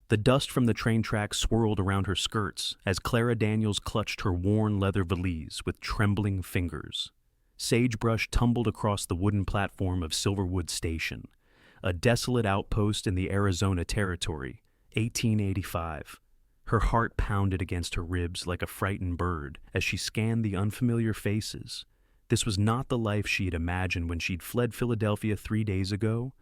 The dust from the train tracks swirled around her skirts as Clara Daniels clutched her worn leather valise with trembling fingers. Sagebrush tumbled across the wooden platform of Silverwood Station, a desolate outpost in the Arizona Territory, 1885. Her heart pounded against her ribs like a frightened bird as she scanned the unfamiliar faces. This was not the life she had imagined when she'd fled Philadelphia 3 days ago.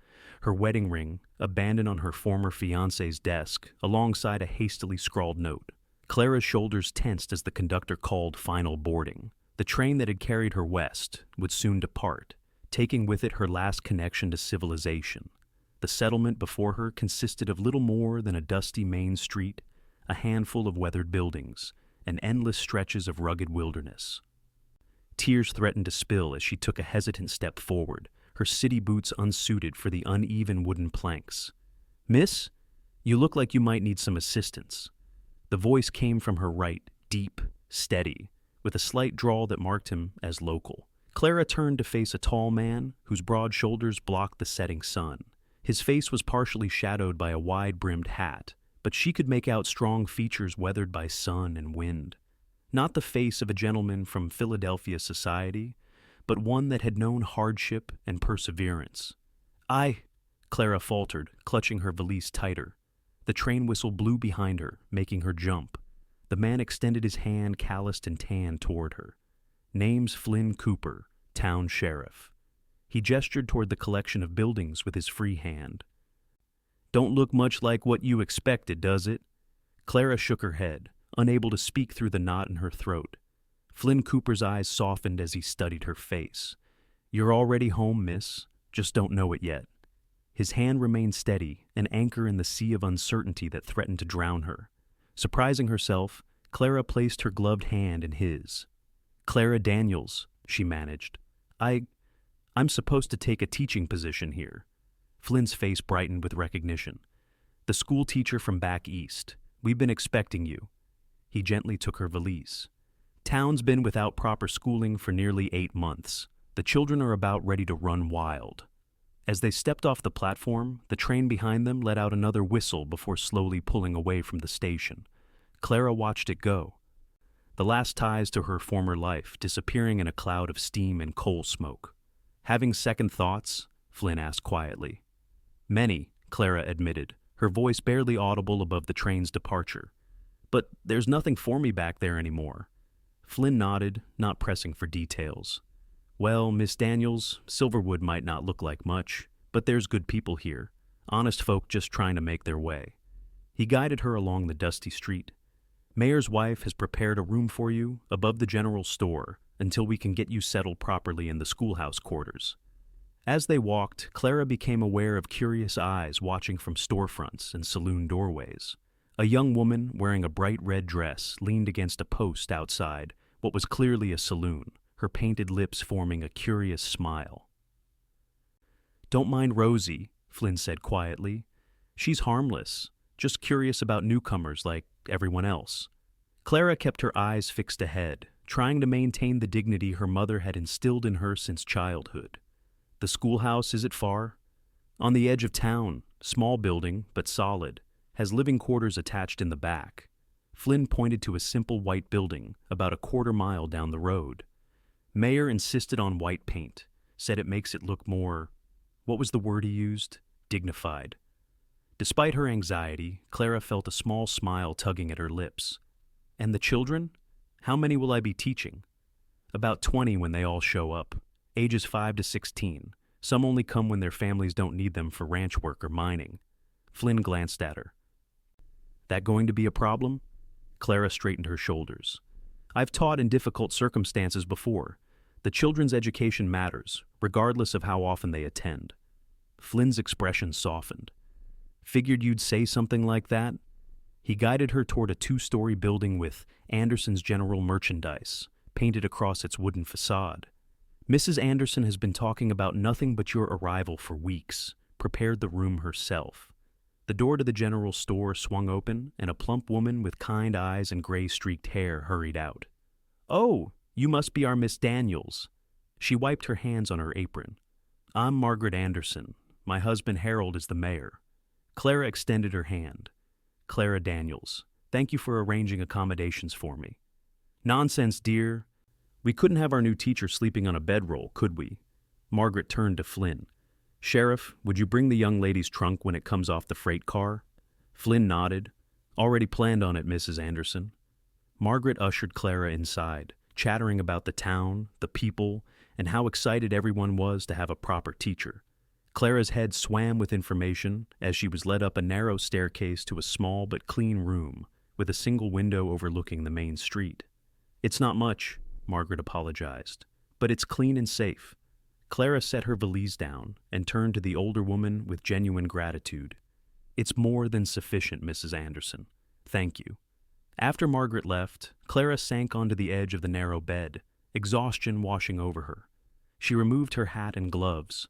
Her wedding ring, abandoned on her former fiancé's desk, alongside a hastily scrawled note. Clara's shoulders tensed as the conductor called final boarding. The train that had carried her west would soon depart, taking with it her last connection to civilization. The settlement before her consisted of little more than a dusty main street, a handful of weathered buildings, and endless stretches of rugged wilderness. Tears threatened to spill as she took a hesitant step forward, her city boots unsuited for the uneven wooden planks. "Miss, you look like you might need some assistance." The voice came from her right, deep, steady, with a slight drawl that marked him as local. Clara turned to face a tall man whose broad shoulders blocked the setting sun. His face was partially shadowed by a wide-brimmed hat, but she could make out strong features weathered by sun and wind. Not the face of a gentleman from Philadelphia society, but one that had known hardship and perseverance. Clara faltered, clutching her valise tighter. The train whistle blew behind her, making her jump. The man extended his hand, calloused and tanned, toward her. "Name's Flynn Cooper, town sheriff." He gestured toward the collection of buildings with his free hand. "Don't look much like what you expected, does it?" Clara shook her head, unable to speak through the knot in her throat. Flynn Cooper's eyes softened as he studied her face. "You're already home, miss. Just don't know it yet." His hand remained steady, an anchor in the sea of uncertainty that threatened to drown her. Surprising herself, Clara placed her gloved hand in his. "Clara Daniels," she managed. I'm supposed to take a teaching position here." Flynn's face brightened with recognition. "The schoolteacher from back east. We've been expecting you." He gently took her valise. "Town's been without proper schooling for nearly 8 months. The children are about ready to run wild." As they stepped off the platform, the train behind them let out another whistle before slowly pulling away from the station. Clara watched it go. The last ties to her former life disappearing in a cloud of steam and coal smoke. "Having second thoughts?" Flynn asked quietly. "Many," Clara admitted, her voice barely audible above the train's departure. "But there's nothing for me back there anymore." Flynn nodded, not pressing for details. "Well, Miss Daniels, Silverwood might not look like much, but there's good people here, honest folk just trying to make their way." He guided her along the dusty street. "Mayor's wife has prepared a room for you above the general store until we can get you settled properly in the schoolhouse quarters." As they walked, Clara became aware of curious eyes watching from storefronts and saloon doorways. A young woman wearing a bright red dress leaned against a post outside what was clearly a saloon, her painted lips forming a curious smile. "Don't mind Rosie," Flynn said quietly. "She's harmless, just curious about newcomers like everyone else." Clara kept her eyes fixed ahead, trying to maintain the dignity her mother had instilled in her since childhood. "The schoolhouse, is it far?" "On the edge of town, small building, but solid. Has living quarters attached in the back." Flynn pointed to a simple white building about a quarter-mile down the road. "Mayor insisted on white paint, said it makes it look more," what was the word he used? "Dignified." Despite her anxiety, Clara felt a small smile tugging at her lips. "And the children? How many will I be teaching?" "About 20 when they all show up, ages 5 to 16. Some only come when their families don't need them for ranch work or mining." Flynn glanced at her. "That going to be a problem?" Clara straightened her shoulders. "I've taught in difficult circumstances before. The children's education matters, regardless of how often they attend." Flynn's expression softened. "Figured you'd say something like that." He guided her toward a 2-story building with Anderson's General Merchandise painted across its wooden facade. "Mrs. Anderson has been talking about nothing but your arrival for weeks, prepared the room herself." The door to the general store swung open, and a plump woman with kind eyes and gray-streaked hair hurried out. "Oh, you must be our Miss Daniels." She wiped her hands on her apron. "I'm Margaret Anderson. My husband Harold is the mayor." Clara extended her hand. Clara Daniels. Thank you for arranging accommodations for me. Nonsense, dear. We couldn't have our new teacher sleeping on a bedroll, could we? Margaret turned to Flynn. Sheriff, would you bring the young lady's trunk when it comes off the freight car? Flynn nodded. Already planned on it, Mrs. Anderson. Margaret ushered Clara inside, chattering about the town, the people, and how excited everyone was to have a proper teacher. Clara's head swam with information as she was led up a narrow staircase to a small but clean room with a single window overlooking the main street. It's not much, Margaret apologized, but it's clean and safe. Clara set her valise down and turned to the older woman with genuine gratitude. It's more than sufficient, Mrs. Anderson. Thank you. After Margaret left, Clara sank onto the edge of the narrow bed, exhaustion washing over her. She removed her hat and gloves,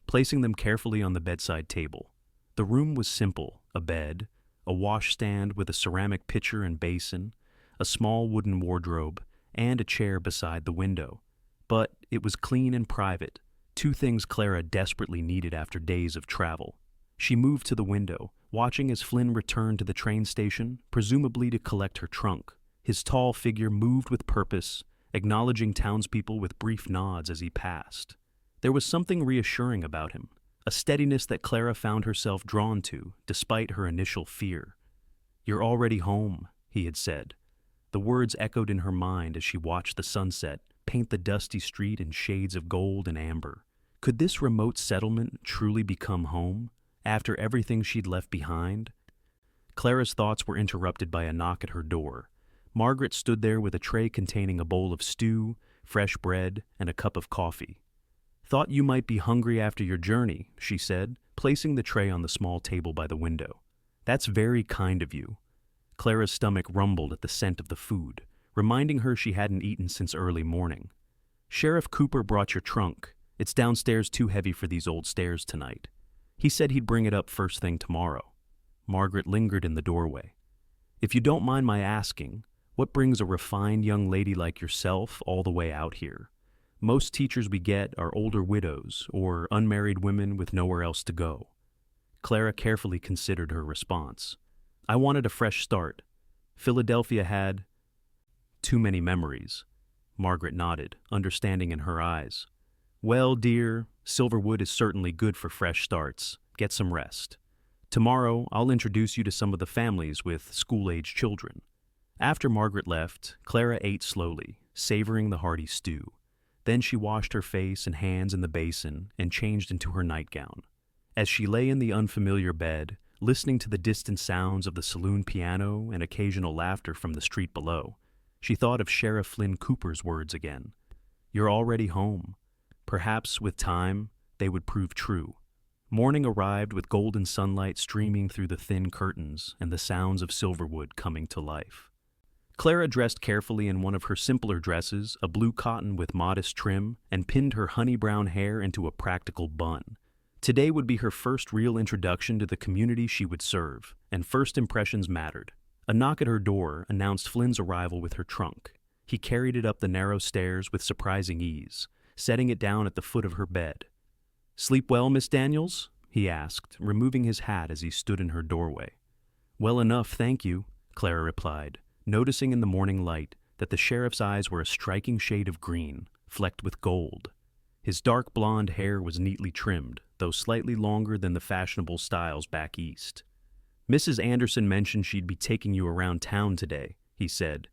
placing them carefully on the bedside table. The room was simple: a bed, a washstand with a ceramic pitcher and basin, a small wooden wardrobe, and a chair beside the window. But it was clean and private, two things Clara desperately needed after days of travel. She moved to the window, watching as Flynn returned to the train station, presumably to collect her trunk. His tall figure moved with purpose, acknowledging townspeople with brief nods as he passed. There was something reassuring about him, a steadiness that Clara found herself drawn to, despite her initial fear. "You're already home," he had said. The words echoed in her mind as she watched the sunset paint the dusty street in shades of gold and amber. Could this remote settlement truly become home, after everything she'd left behind? Clara's thoughts were interrupted by a knock at her door. Margaret stood there with a tray containing a bowl of stew, fresh bread, and a cup of coffee. "Thought you might be hungry after your journey," she said, placing the tray on the small table by the window. "That's very kind of you." Clara's stomach rumbled at the scent of the food, reminding her she hadn't eaten since early morning. "Sheriff Cooper brought your trunk. It's downstairs too heavy for these old stairs tonight. He said he'd bring it up first thing tomorrow." Margaret lingered in the doorway. "If you don't mind my asking, what brings a refined young lady like yourself all the way out here? Most teachers we get are older widows or unmarried women with nowhere else to go." Clara carefully considered her response. "I wanted a fresh start. Philadelphia had too many memories." Margaret nodded, understanding in her eyes. "Well, dear, Silverwood is certainly good for fresh starts. Get some rest. Tomorrow, I'll introduce you to some of the families with school-age children." After Margaret left, Clara ate slowly, savoring the hearty stew. Then she washed her face and hands in the basin and changed into her nightgown. As she lay in the unfamiliar bed, listening to the distant sounds of the saloon piano and occasional laughter from the street below, she thought of Sheriff Flynn Cooper's words again. "You're already home." Perhaps, with time, they would prove true. Morning arrived with golden sunlight streaming through the thin curtains and the sounds of Silverwood coming to life. Clara dressed carefully in one of her simpler dresses, a blue cotton with modest trim, and pinned her honey-brown hair into a practical bun. Today would be her first real introduction to the community she would serve, and first impressions mattered. A knock at her door announced Flynn's arrival with her trunk. He carried it up the narrow stairs with surprising ease, setting it down at the foot of her bed. "Sleep well, Miss Daniels?" he asked, removing his hat as he stood in her doorway. "Well enough, thank you," Clara replied, noticing in the morning light that the sheriff's eyes were a striking shade of green, flecked with gold. His dark blonde hair was neatly trimmed, though slightly longer than the fashionable styles back east. "Mrs. Anderson mentioned she'd be taking you around town today," he said.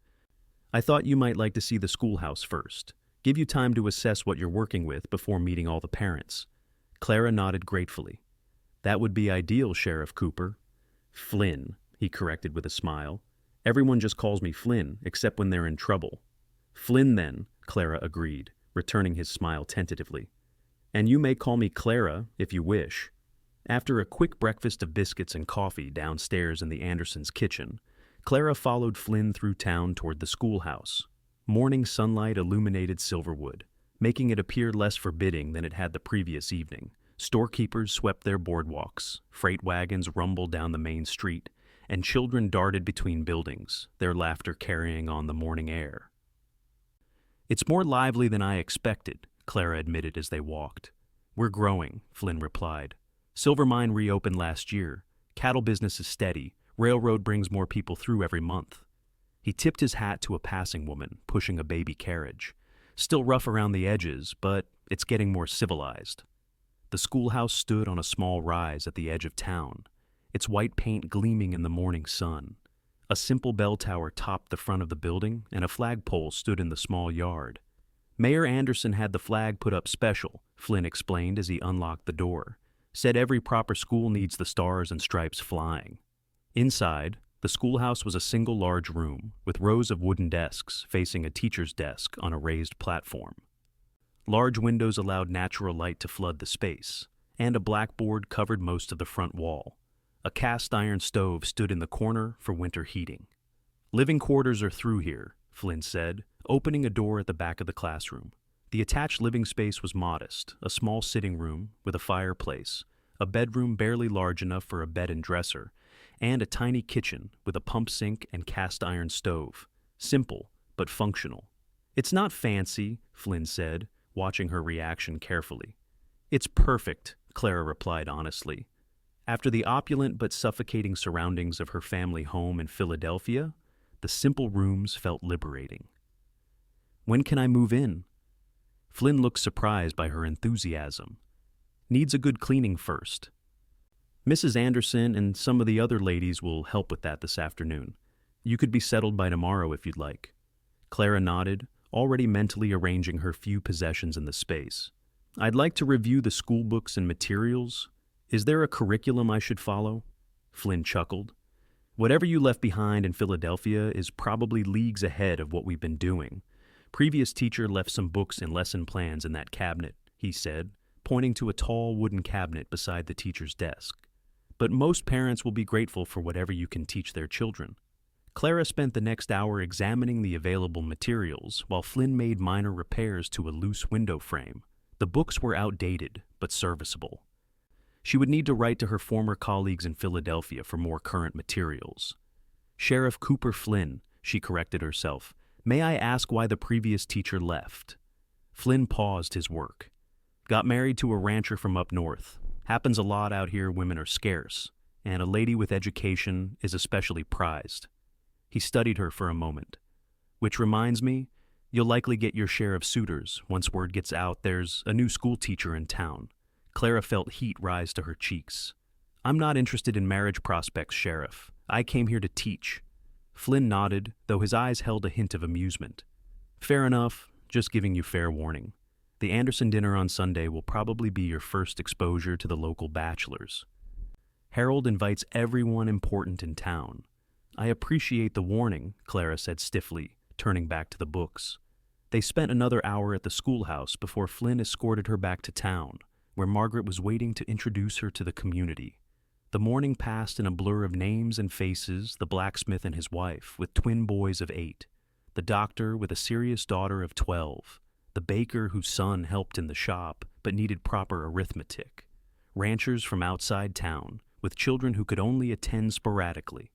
"I thought you might like to see the schoolhouse first. Give you time to assess what you're working with before meeting all the parents." Clara nodded gratefully. "That would be ideal, Sheriff Cooper." "Flynn," he corrected with a smile. "Everyone just calls me Flynn, except when they're in trouble." "Flynn, then," Clara agreed, returning his smile tentatively. "And you may call me Clara, if you wish." After a quick breakfast of biscuits and coffee downstairs in the Andersons' kitchen, Clara followed Flynn through town toward the schoolhouse. Morning sunlight illuminated Silverwood, making it appear less forbidding than it had the previous evening. Storekeepers swept their boardwalks, freight wagons rumbled down the main street, and children darted between buildings, their laughter carrying on the morning air. "It's more lively than I expected," Clara admitted as they walked. "We're growing," Flynn replied. "Silver mine reopened last year. Cattle business is steady, Railroad brings more people through every month. He tipped his hat to a passing woman pushing a baby carriage. Still rough around the edges, but it's getting more civilized. The schoolhouse stood on a small rise at the edge of town, its white paint gleaming in the morning sun. A simple bell tower topped the front of the building, and a flagpole stood in the small yard. Mayor Anderson had the flag put up special, Flynn explained as he unlocked the door. Said every proper school needs the stars and stripes flying. Inside, the schoolhouse was a single large room, with rows of wooden desks facing a teacher's desk on a raised platform. Large windows allowed natural light to flood the space, and a blackboard covered most of the front wall. A cast-iron stove stood in the corner for winter heating. Living quarters are through here, Flynn said, opening a door at the back of the classroom. The attached living space was modest, a small sitting room with a fireplace, a bedroom barely large enough for a bed and dresser, and a tiny kitchen with a pump sink and cast-iron stove. Simple, but functional. "It's not fancy," Flynn said, watching her reaction carefully. "It's perfect," Clara replied honestly. After the opulent but suffocating surroundings of her family home in Philadelphia, the simple rooms felt liberating. "When can I move in?" Flynn looked surprised by her enthusiasm. "Needs a good cleaning first. Mrs. Anderson and some of the other ladies will help with that this afternoon. You could be settled by tomorrow if you'd like." Clara nodded, already mentally arranging her few possessions in the space. "I'd like to review the school books and materials. Is there a curriculum I should follow?" Flynn chuckled. "Whatever you left behind in Philadelphia is probably leagues ahead of what we've been doing. Previous teacher left some books and lesson plans in that cabinet," he said, pointing to a tall wooden cabinet beside the teacher's desk. "But most parents will be grateful for whatever you can teach their children." Clara spent the next hour examining the available materials while Flynn made minor repairs to a loose window frame. The books were outdated, but serviceable. She would need to write to her former colleagues in Philadelphia for more current materials. "Sheriff Cooper Flynn," she corrected herself. "May I ask why the previous teacher left?" Flynn paused his work. "Got married to a rancher from up north. Happens a lot out here, women are scarce, and a lady with education is especially prized." He studied her for a moment. "Which reminds me, you'll likely get your share of suitors once word gets out there's a new schoolteacher in town." Clara felt heat rise to her cheeks. "I'm not interested in marriage prospects, Sheriff. I came here to teach." Flynn nodded, though his eyes held a hint of amusement. "Fair enough, just giving you fair warning. The Anderson dinner on Sunday will probably be your first exposure to the local bachelors. Harold invites everyone important in town." "I appreciate the warning," Clara said stiffly, turning back to the books. They spent another hour at the schoolhouse before Flynn escorted her back to town, where Margaret was waiting to introduce her to the community. The morning passed in a blur of names and faces, the blacksmith and his wife, with twin boys of 8, the doctor with a serious daughter of 12, the baker whose son helped in the shop but needed proper arithmetic, ranchers from outside town, with children who could only attend sporadically.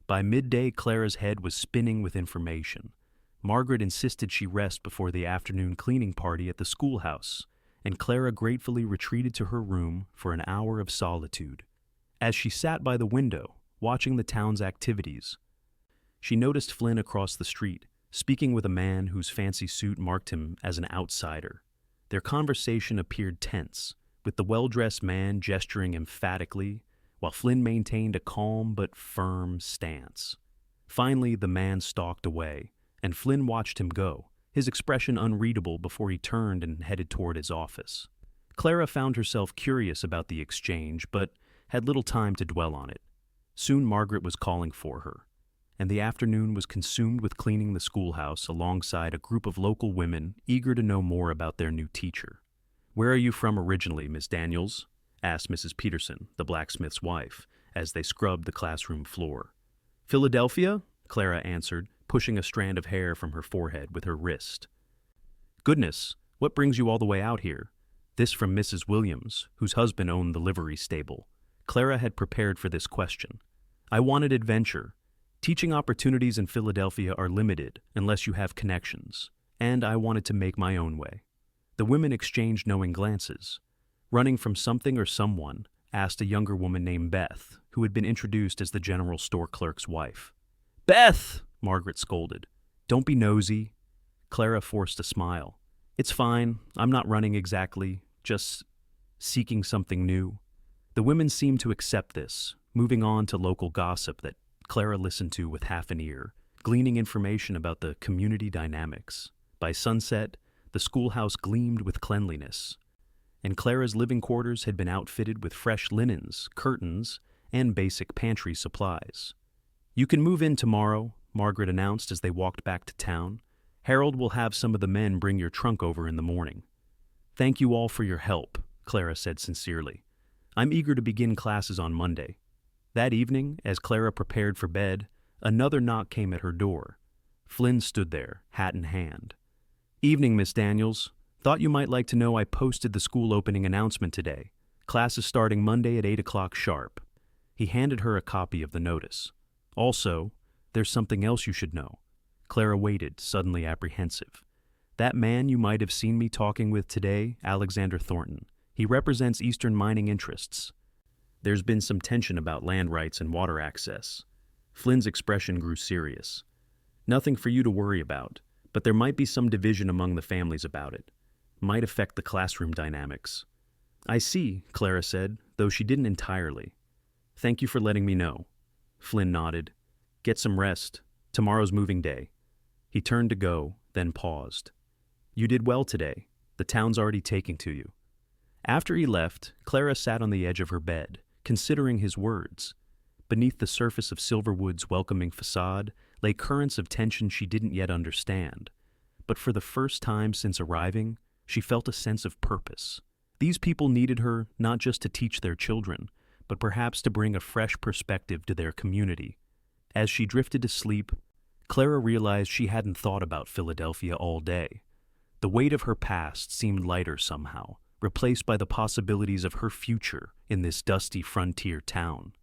By midday, Clara's head was spinning with information. Margaret insisted she rest before the afternoon cleaning party at the schoolhouse, and Clara gratefully retreated to her room for an hour of solitude. As she sat by the window, watching the town's activities, she noticed Flynn across the street, speaking with a man whose fancy suit marked him as an outsider. Their conversation appeared tense, with the well-dressed man gesturing emphatically, while Flynn maintained a calm but firm stance. Finally, the man stalked away, and Flynn watched him go, his expression unreadable before he turned and headed toward his office. Clara found herself curious about the exchange, but had little time to dwell on it. Soon Margaret was calling for her, and the afternoon was consumed with cleaning the schoolhouse alongside a group of local women eager to know more about their new teacher. "Where are you from originally, Miss Daniels?" asked Mrs. Peterson, the blacksmith's wife, as they scrubbed the classroom floor. "Philadelphia?" Clara answered, pushing a strand of hair from her forehead with her wrist. "Goodness, what brings you all the way out here?" This from Mrs. Williams, whose husband owned the livery stable. Clara had prepared for this question. "I wanted adventure. Teaching opportunities in Philadelphia are limited unless you have connections, and I wanted to make my own way." The women exchanged knowing glances. Running from something or someone, asked a younger woman named Beth, who had been introduced as the general store clerk's wife. "Beth!" Margaret scolded. "Don't be nosy." Clara forced a smile. "It's fine. I'm not running exactly, just seeking something new." The women seemed to accept this, moving on to local gossip that Clara listened to with half an ear, gleaning information about the community dynamics. By sunset, the schoolhouse gleamed with cleanliness, and Clara's living quarters had been outfitted with fresh linens, curtains, and basic pantry supplies. "You can move in tomorrow," Margaret announced as they walked back to town. "Harold will have some of the men bring your trunk over in the morning." "Thank you all for your help," Clara said sincerely. "I'm eager to begin classes on Monday." That evening, as Clara prepared for bed, another knock came at her door. Flynn stood there, hat in hand. "Evening, Miss Daniels. Thought you might like to know I posted the school opening announcement today. Class is starting Monday at 8 o'clock sharp." He handed her a copy of the notice. "Also, there's something else you should know." Clara waited, suddenly apprehensive. "That man you might have seen me talking with today, Alexander Thornton. He represents Eastern mining interests. There's been some tension about land rights and water access." Flynn's expression grew serious. "Nothing for you to worry about, but there might be some division among the families about it. Might affect the classroom dynamics." "I see," Clara said, though she didn't entirely. "Thank you for letting me know." Flynn nodded. "Get some rest. Tomorrow's moving day." He turned to go, then paused. "You did well today. The town's already taking to you." After he left, Clara sat on the edge of her bed, considering his words. Beneath the surface of Silverwood's welcoming facade lay currents of tension she didn't yet understand. But for the first time since arriving, she felt a sense of purpose. These people needed her not just to teach their children, but perhaps to bring a fresh perspective to their community. As she drifted to sleep, Clara realized she hadn't thought about Philadelphia all day. The weight of her past seemed lighter somehow, replaced by the possibilities of her future in this dusty frontier town.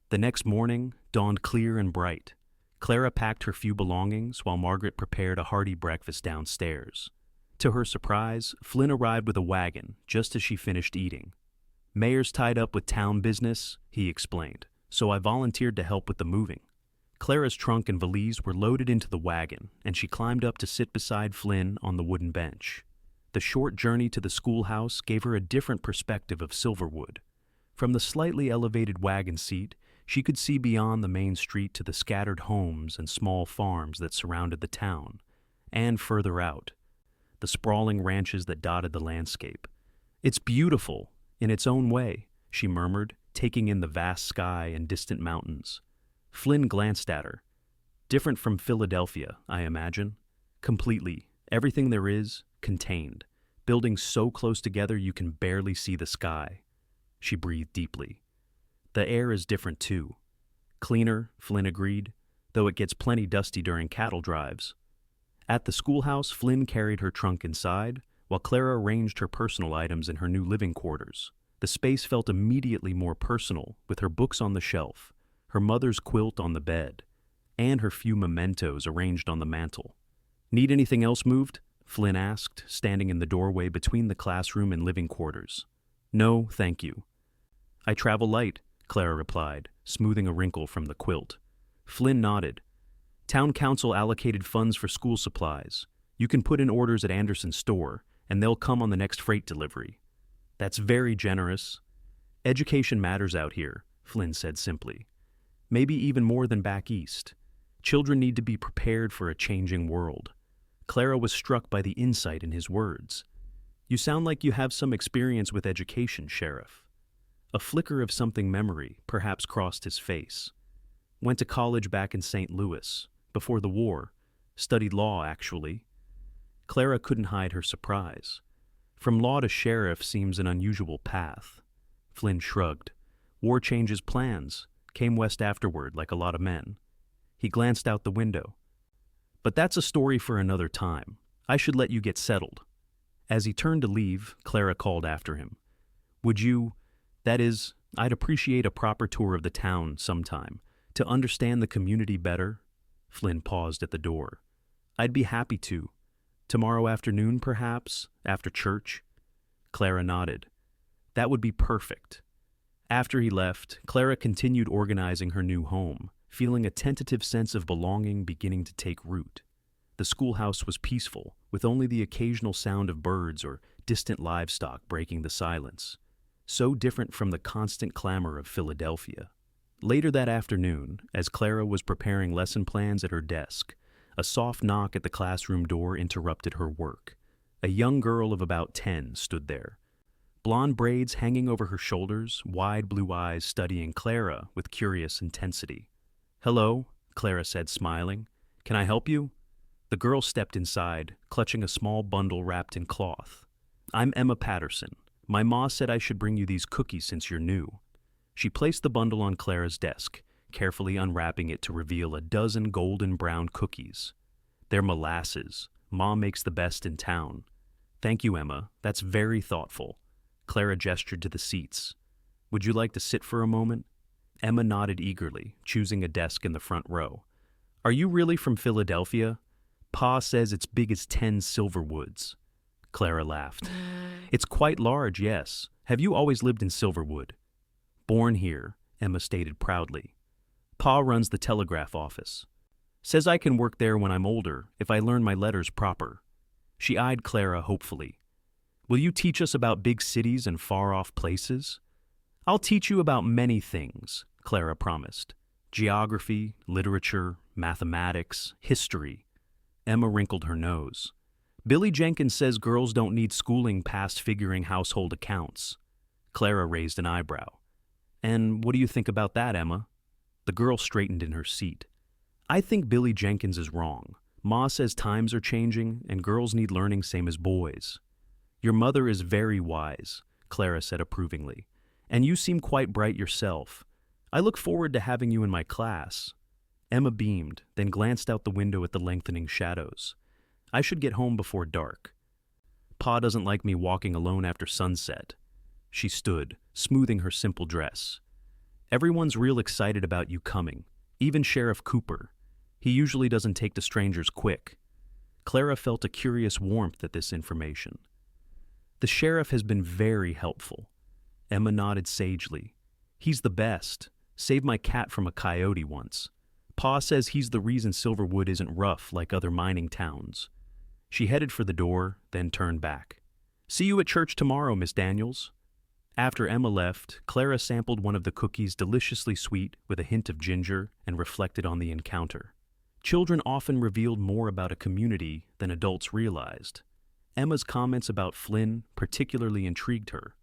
The next morning dawned clear and bright. Clara packed her few belongings while Margaret prepared a hearty breakfast downstairs. To her surprise, Flynn arrived with a wagon just as she finished eating. "Mayor's tied up with town business," he explained, "so I volunteered to help with the moving." Clara's trunk and valise were loaded into the wagon, and she climbed up to sit beside Flynn on the wooden bench. The short journey to the schoolhouse gave her a different perspective of Silverwood. From the slightly elevated wagon seat, she could see beyond the main street to the scattered homes and small farms that surrounded the town, and further out, the sprawling ranches that dotted the landscape. "It's beautiful, in its own way," she murmured, taking in the vast sky and distant mountains. Flynn glanced at her. "Different from Philadelphia, I imagine." "Completely. Everything there is, contained. Buildings so close together you can barely see the sky." She breathed deeply. "The air is different, too." "Cleaner," Flynn agreed, "though it gets plenty dusty during cattle drives." At the schoolhouse, Flynn carried her trunk inside, while Clara arranged her personal items in her new living quarters. The space felt immediately more personal, with her books on the shelf, her mother's quilt on the bed, and her few mementos arranged on the mantel. "Need anything else moved?" Flynn asked, standing in the doorway between the classroom and living quarters. "No, thank you." "I travel light," Clara replied, smoothing a wrinkle from the quilt. Flynn nodded. "Town council allocated funds for school supplies. You can put in orders at Anderson's store, and they'll come on the next freight delivery." "That's very generous." "Education matters out here," Flynn said simply. "Maybe even more than back east. Children need to be prepared for a changing world." Clara was struck by the insight in his words. "You sound like you have some experience with education, Sheriff." A flicker of something memory perhaps crossed his face. "Went to college back in St. Louis, before the war. Studied law, actually." Clara couldn't hide her surprise. From law to sheriff seems an unusual path. Flynn shrugged. "War changes plans. Came west afterward, like a lot of men." He glanced out the window. "But that's a story for another time. I should let you get settled." As he turned to leave, Clara called after him. "Would you, that is, I'd appreciate a proper tour of the town sometime, to understand the community better." Flynn paused at the door. "I'd be happy to. Tomorrow afternoon, perhaps, after church?" Clara nodded. "That would be perfect." After he left, Clara continued organizing her new home, feeling a tentative sense of belonging beginning to take root. The schoolhouse was peaceful, with only the occasional sound of birds or distant livestock breaking the silence, so different from the constant clamor of Philadelphia. Later that afternoon, as Clara was preparing lesson plans at her desk, a soft knock at the classroom door interrupted her work. A young girl of about 10 stood there, blonde braids hanging over her shoulders, wide blue eyes studying Clara with curious intensity. "Hello," Clara said, smiling. "Can I help you?" The girl stepped inside, clutching a small bundle wrapped in cloth. "I'm Emma Patterson. My ma said I should bring you these cookies since you're new." She placed the bundle on Clara's desk, carefully unwrapping it to reveal a dozen golden brown cookies. "They're molasses. Ma makes the best in town." "Thank you, Emma. That's very thoughtful." Clara gestured to the seats. "Would you like to sit for a moment?" Emma nodded eagerly, choosing a desk in the front row. "Are you really from Philadelphia? Pa says it's big as 10 Silverwoods." Clara laughed. "It's quite large, yes. Have you always lived in Silverwood?" "Born here," Emma stated proudly. "Pa runs the telegraph office. Says I can work there when I'm older if I learn my letters proper." She eyed Clara hopefully. "Will you teach us about big cities and far-off places?" "I'll teach you about many things," Clara promised. "Geography, literature, mathematics, history." Emma wrinkled her nose. "Billy Jenkins says girls don't need schooling past figuring household accounts." Clara raised an eyebrow. "And what do you think about that, Emma?" The girl straightened in her seat. "I think Billy Jenkins is wrong. Ma says times are changing and girls need learning same as boys." "Your mother is very wise," Clara said approvingly. "And you seem quite bright yourself. I look forward to having you in my class." Emma beamed, then glanced out the window at the lengthening shadows. "I should get home before dark. Pa doesn't like me walking alone after sunset." She stood, smoothing her simple dress. "Everyone's real excited about you coming, even Sheriff Cooper. He usually doesn't take to strangers quick." Clara felt a curious warmth at this information. "The sheriff has been very helpful." Emma nodded sagely. "He's the best. Saved my cat from a coyote once. Pa says he's the reason Silverwood isn't rough like other mining towns." She headed for the door, then turned back. "See you at church tomorrow, Miss Daniels." After Emma left, Clara sampled one of the cookies deliciously sweet with a hint of ginger and reflected on the encounter. Children often revealed more about a community than adults realized. Emma's comments about Flynn particularly intrigued her.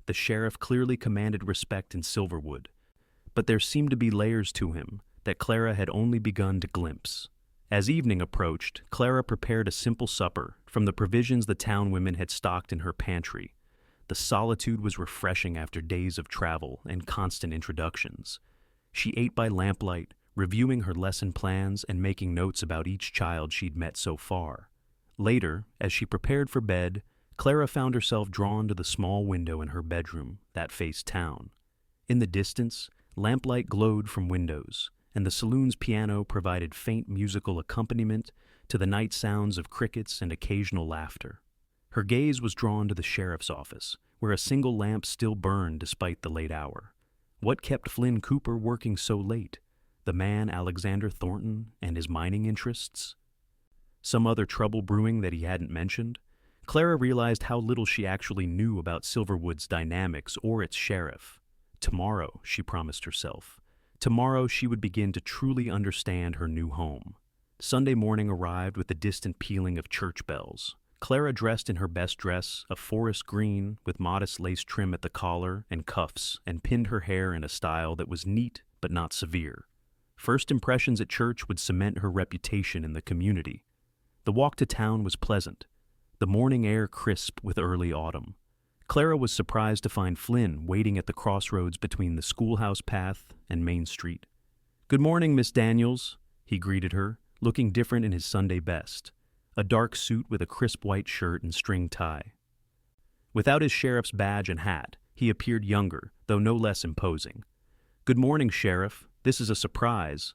The sheriff clearly commanded respect in Silverwood, but there seemed to be layers to him that Clara had only begun to glimpse. As evening approached, Clara prepared a simple supper from the provisions the town women had stocked in her pantry. The solitude was refreshing after days of travel and constant introductions. She ate by lamplight, reviewing her lesson plans and making notes about each child she'd met so far. Later, as she prepared for bed, Clara found herself drawn to the small window in her bedroom that faced town. In the distance, lamplight glowed from windows, and the saloon's piano provided faint musical accompaniment to the night sounds of crickets and occasional laughter. Her gaze was drawn to the sheriff's office, where a single lamp still burned despite the late hour. What kept Flynn Cooper working so late? The man Alexander Thornton and his mining interests? Some other trouble brewing that he hadn't mentioned? Clara realized how little she actually knew about Silverwood's dynamics or its sheriff. Tomorrow, she promised herself. Tomorrow she would begin to truly understand her new home. Sunday morning arrived with the distant pealing of church bells. Clara dressed in her best dress, a forest green with modest lace trim at the collar and cuffs, and pinned her hair in a style that was neat but not severe. First impressions at church would cement her reputation in the community. The walk to town was pleasant, the morning air crisp with early autumn. Clara was surprised to find Flynn waiting at the crossroads between the schoolhouse path and Main Street. "Good morning, Miss Daniels," he greeted her, looking different in his Sunday best, a dark suit with a crisp white shirt and string tie. Without his sheriff's badge and hat, he appeared younger, though no less imposing. "Good morning, Sheriff. This is a surprise.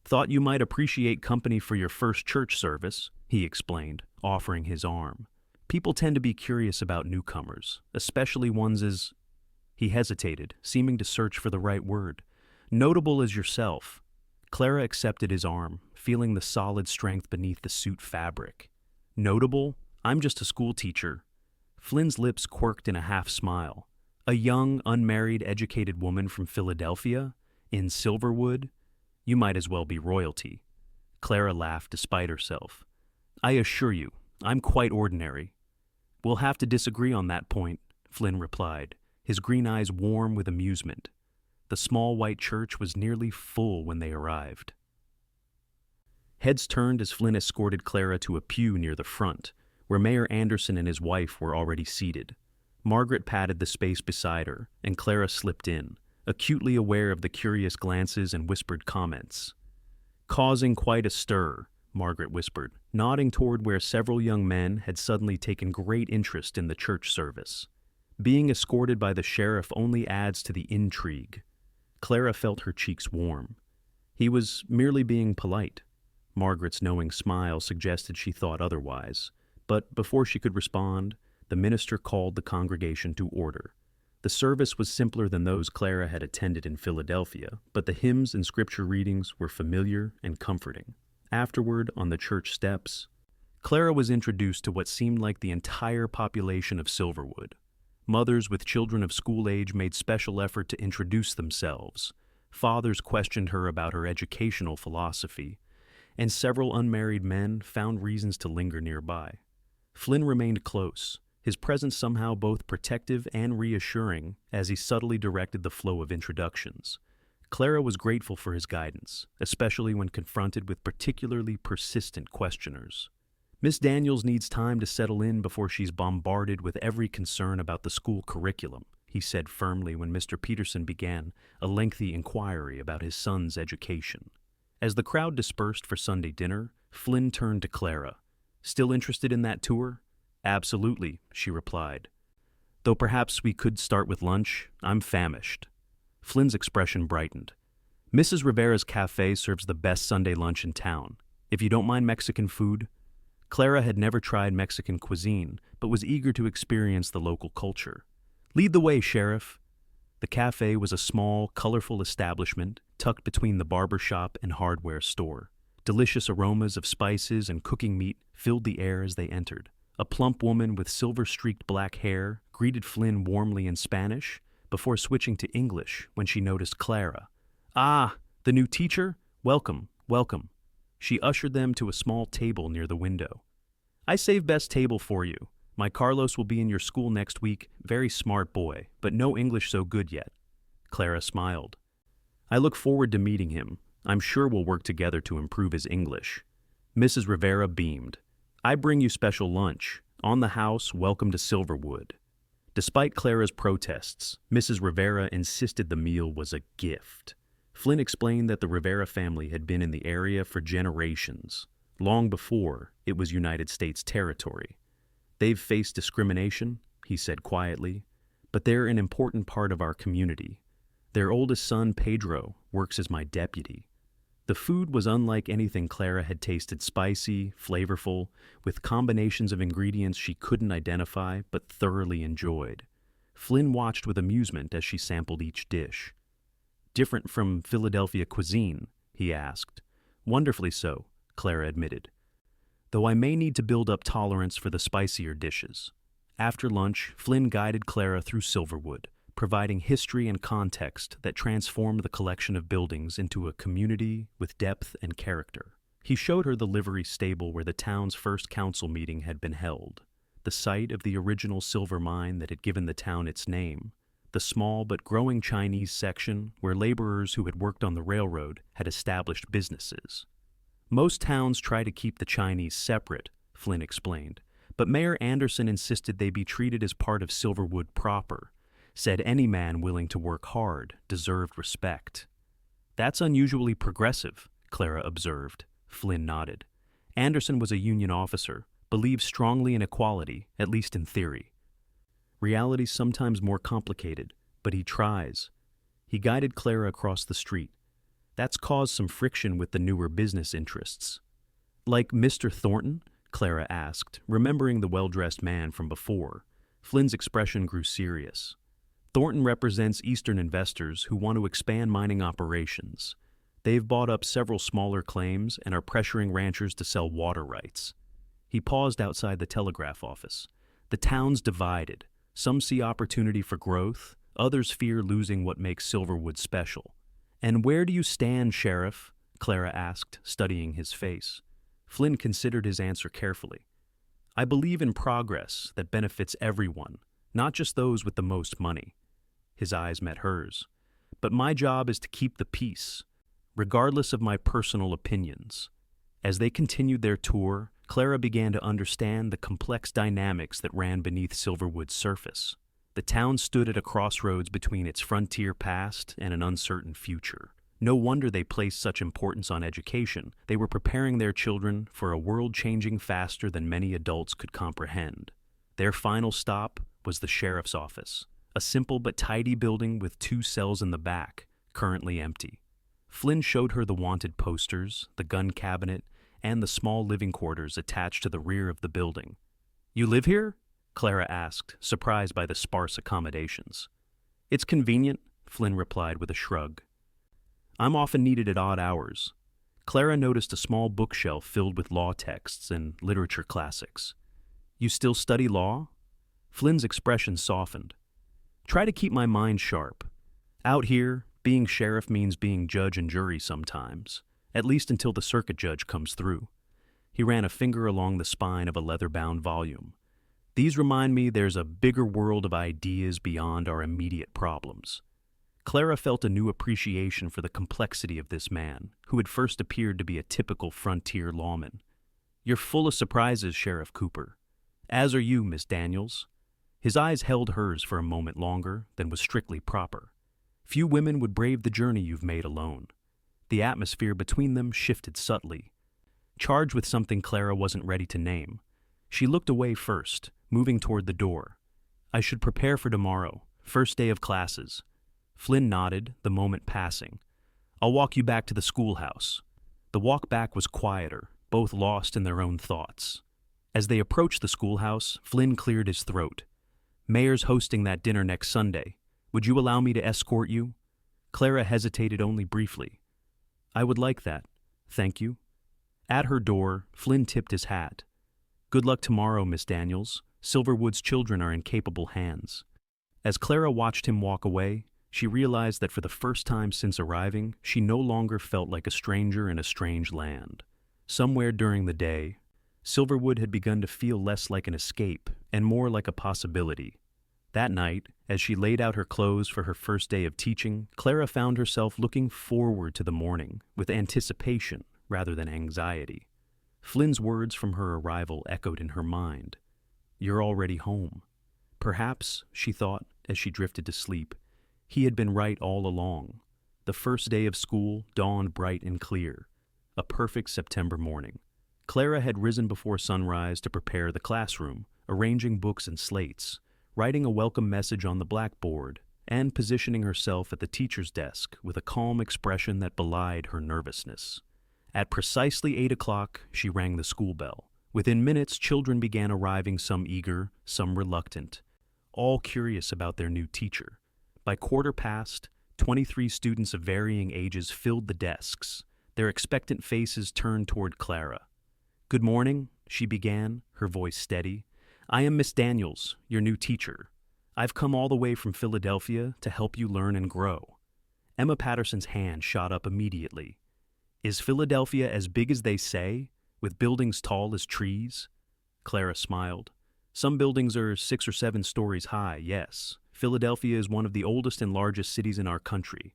Thought you might appreciate company for your first church service," he explained, offering his arm. "People tend to be curious about newcomers, especially ones as—" He hesitated, seeming to search for the right word. Notable as yourself. Clara accepted his arm, feeling the solid strength beneath the suit fabric. Notable? I'm just a schoolteacher. Flynn's lips quirked in a half-smile. A young, unmarried, educated woman from Philadelphia? In Silverwood? You might as well be royalty. Clara laughed despite herself. I assure you, I'm quite ordinary. We'll have to disagree on that point, Flynn replied, his green eyes warm with amusement. The small white church was nearly full when they arrived. Heads turned as Flynn escorted Clara to a pew near the front, where Mayor Anderson and his wife were already seated. Margaret patted the space beside her, and Clara slipped in, acutely aware of the curious glances and whispered comments. Causing quite a stir, Margaret whispered, nodding toward where several young men had suddenly taken great interest in the church service. Being escorted by the sheriff only adds to the intrigue. Clara felt her cheeks warm. He was merely being polite. Margaret's knowing smile suggested she thought otherwise, but before she could respond, the minister called the congregation to order. The service was simpler than those Clara had attended in Philadelphia, but the hymns and scripture readings were familiar and comforting. Afterward, on the church steps, Clara was introduced to what seemed like the entire population of Silverwood. Mothers with children of school age made special effort to introduce themselves. Fathers questioned her about her educational philosophy, and several unmarried men found reasons to linger nearby. Flynn remained close, his presence somehow both protective and reassuring as he subtly directed the flow of introductions. Clara was grateful for his guidance, especially when confronted with particularly persistent questioners. Miss Daniels needs time to settle in before she's bombarded with every concern about the school curriculum, he said firmly when Mr. Peterson began a lengthy inquiry about his son's education. As the crowd dispersed for Sunday dinner, Flynn turned to Clara. Still interested in that tour? Absolutely, she replied. Though perhaps we could start with lunch, I'm famished. Flynn's expression brightened. Mrs. Rivera's cafe serves the best Sunday lunch in town. If you don't mind Mexican food. Clara had never tried Mexican cuisine, but was eager to experience the local culture. Lead the way, Sheriff. The cafe was a small, colorful establishment tucked between the barber shop and hardware store. Delicious aromas of spices and cooking meat filled the air as they entered. A plump woman with silver-streaked black hair greeted Flynn warmly in Spanish before switching to English when she noticed Clara. Ah, the new teacher? Welcome, welcome. She ushered them to a small table near the window. I save best table for you. My Carlos will be in your school next week. Very smart boy, but no English so good yet. Clara smiled. I look forward to meeting him. I'm sure we'll work together to improve his English. Mrs. Rivera beamed. I bring you special lunch. On the house, welcome to Silverwood. Despite Clara's protests, Mrs. Rivera insisted the meal was a gift. Flynn explained that the Rivera family had been in the area for generations, long before it was United States territory. They've faced discrimination, he said quietly, but they're an important part of our community. Their oldest son, Pedro, works as my deputy. The food was unlike anything Clara had tasted, spicy, flavorful, with combinations of ingredients she couldn't identify but thoroughly enjoyed. Flynn watched with amusement as she sampled each dish. Different from Philadelphia cuisine, he asked. Wonderfully so, Clara admitted. Though I may need to build up tolerance for the spicier dishes. After lunch, Flynn guided Clara through Silverwood, providing history and context that transformed the collection of buildings into a community with depth and character. He showed her the livery stable where the town's first council meeting had been held, the site of the original silver mine that had given the town its name, the small but growing Chinese section where laborers who had worked on the railroad had established businesses. Most towns try to keep the Chinese separate, Flynn explained, but Mayor Anderson insisted they be treated as part of Silverwood proper, said any man willing to work hard deserved respect. That's unusually progressive, Clara observed. Flynn nodded. Anderson was a Union officer, believed strongly in equality, at least in theory. Reality's sometimes more complicated, but he tries. He guided Clara across the street. That's caused some friction with the newer business interests. Like Mr. Thornton? Clara asked, remembering the well-dressed man from before. Flynn's expression grew serious. Thornton represents Eastern investors who want to expand mining operations. They've bought up several smaller claims and are pressuring ranchers to sell water rights. He paused outside the telegraph office. The town's divided. Some see opportunity for growth, others fear losing what makes Silverwood special. "And where do you stand, Sheriff?" Clara asked, studying his face. Flynn considered his answer carefully. "I believe in progress that benefits everyone, not just those with the most money." His eyes met hers. "But my job is to keep the peace, regardless of my personal opinions." As they continued their tour, Clara began to understand the complex dynamics that ran beneath Silverwood's surface. The town stood at a crossroads between its frontier past and an uncertain future. No wonder they placed such importance on education. They were preparing their children for a world changing faster than many adults could comprehend. Their final stop was the sheriff's office, a simple but tidy building with 2 cells in the back, currently empty. Flynn showed her the wanted posters, the gun cabinet, and the small living quarters attached to the rear of the building. "You live here?" Clara asked, surprised by the sparse accommodations. "It's convenient," Flynn replied with a shrug. "I'm often needed at odd hours." Clara noticed a small bookshelf filled with law texts and literature classics. "You still study law?" Flynn's expression softened. "Try to keep my mind sharp. Out here, being sheriff means being judge and jury sometimes, at least until the circuit judge comes through." He ran a finger along the spine of a leather-bound volume. "These remind me there's a bigger world of ideas beyond our immediate problems." Clara felt a new appreciation for the complexity of this man, who had first appeared to be a typical frontier lawman. "You're full of surprises, Sheriff Cooper. As are you, Miss Daniels." His eyes held hers for a moment longer than was strictly proper. "Few women would brave the journey you've made alone." The atmosphere between them shifted subtly, charged with something Clara wasn't ready to name. She looked away first, moving toward the door. "I should prepare for tomorrow, first day of classes." Flynn nodded, the moment passing. "I'll walk you back to the schoolhouse." The walk back was quieter, both lost in their own thoughts. As they approached the schoolhouse, Flynn cleared his throat. "Mayor's hosting that dinner next Sunday. Would you allow me to escort you?" Clara hesitated only briefly. "I would like that. Thank you." At her door, Flynn tipped his hat. "Good luck tomorrow, Miss Daniels. Silverwood's children are in capable hands." As Clara watched him walk away, she realized that for the first time since arriving, she no longer felt like a stranger in a strange land. Somewhere during the day, Silverwood had begun to feel less like an escape and more like a possibility. That night, as she laid out her clothes for her first day of teaching, Clara found herself looking forward to the morning with anticipation rather than anxiety. Flynn's words from her arrival echoed in her mind. "You're already home." Perhaps, she thought as she drifted to sleep, he had been right all along. The first day of school dawned bright and clear, a perfect September morning. Clara had risen before sunrise to prepare the classroom, arranging books and slates, writing a welcome message on the blackboard, and positioning herself at the teacher's desk with a calm expression that belied her nervousness. At precisely 8 o'clock, she rang the school bell. Within minutes, children began arriving, some eager, some reluctant, all curious about their new teacher. By 1:15, 23 students of varying ages filled the desks, their expectant faces turned toward Clara. "Good morning," she began, her voice steady. "I am Miss Daniels, your new teacher. I've come all the way from Philadelphia to help you learn and grow." Emma Patterson's hand shot up immediately. "Is Philadelphia as big as they say, with buildings tall as trees?" Clara smiled. "Some buildings are 6 or 7 stories high, yes. Philadelphia is one of the oldest and largest cities in our country."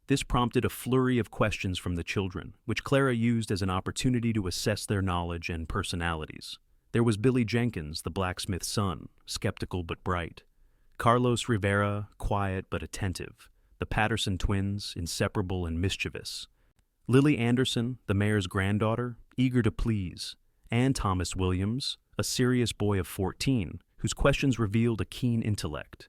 This prompted a flurry of questions from the children, which Clara used as an opportunity to assess their knowledge and personalities. There was Billy Jenkins, the blacksmith's son, skeptical but bright. Carlos Rivera, quiet but attentive. The Patterson twins, inseparable and mischievous. Lily Anderson, the mayor's granddaughter, eager to please. And Thomas Williams, a serious boy of 14, whose questions revealed a keen intellect.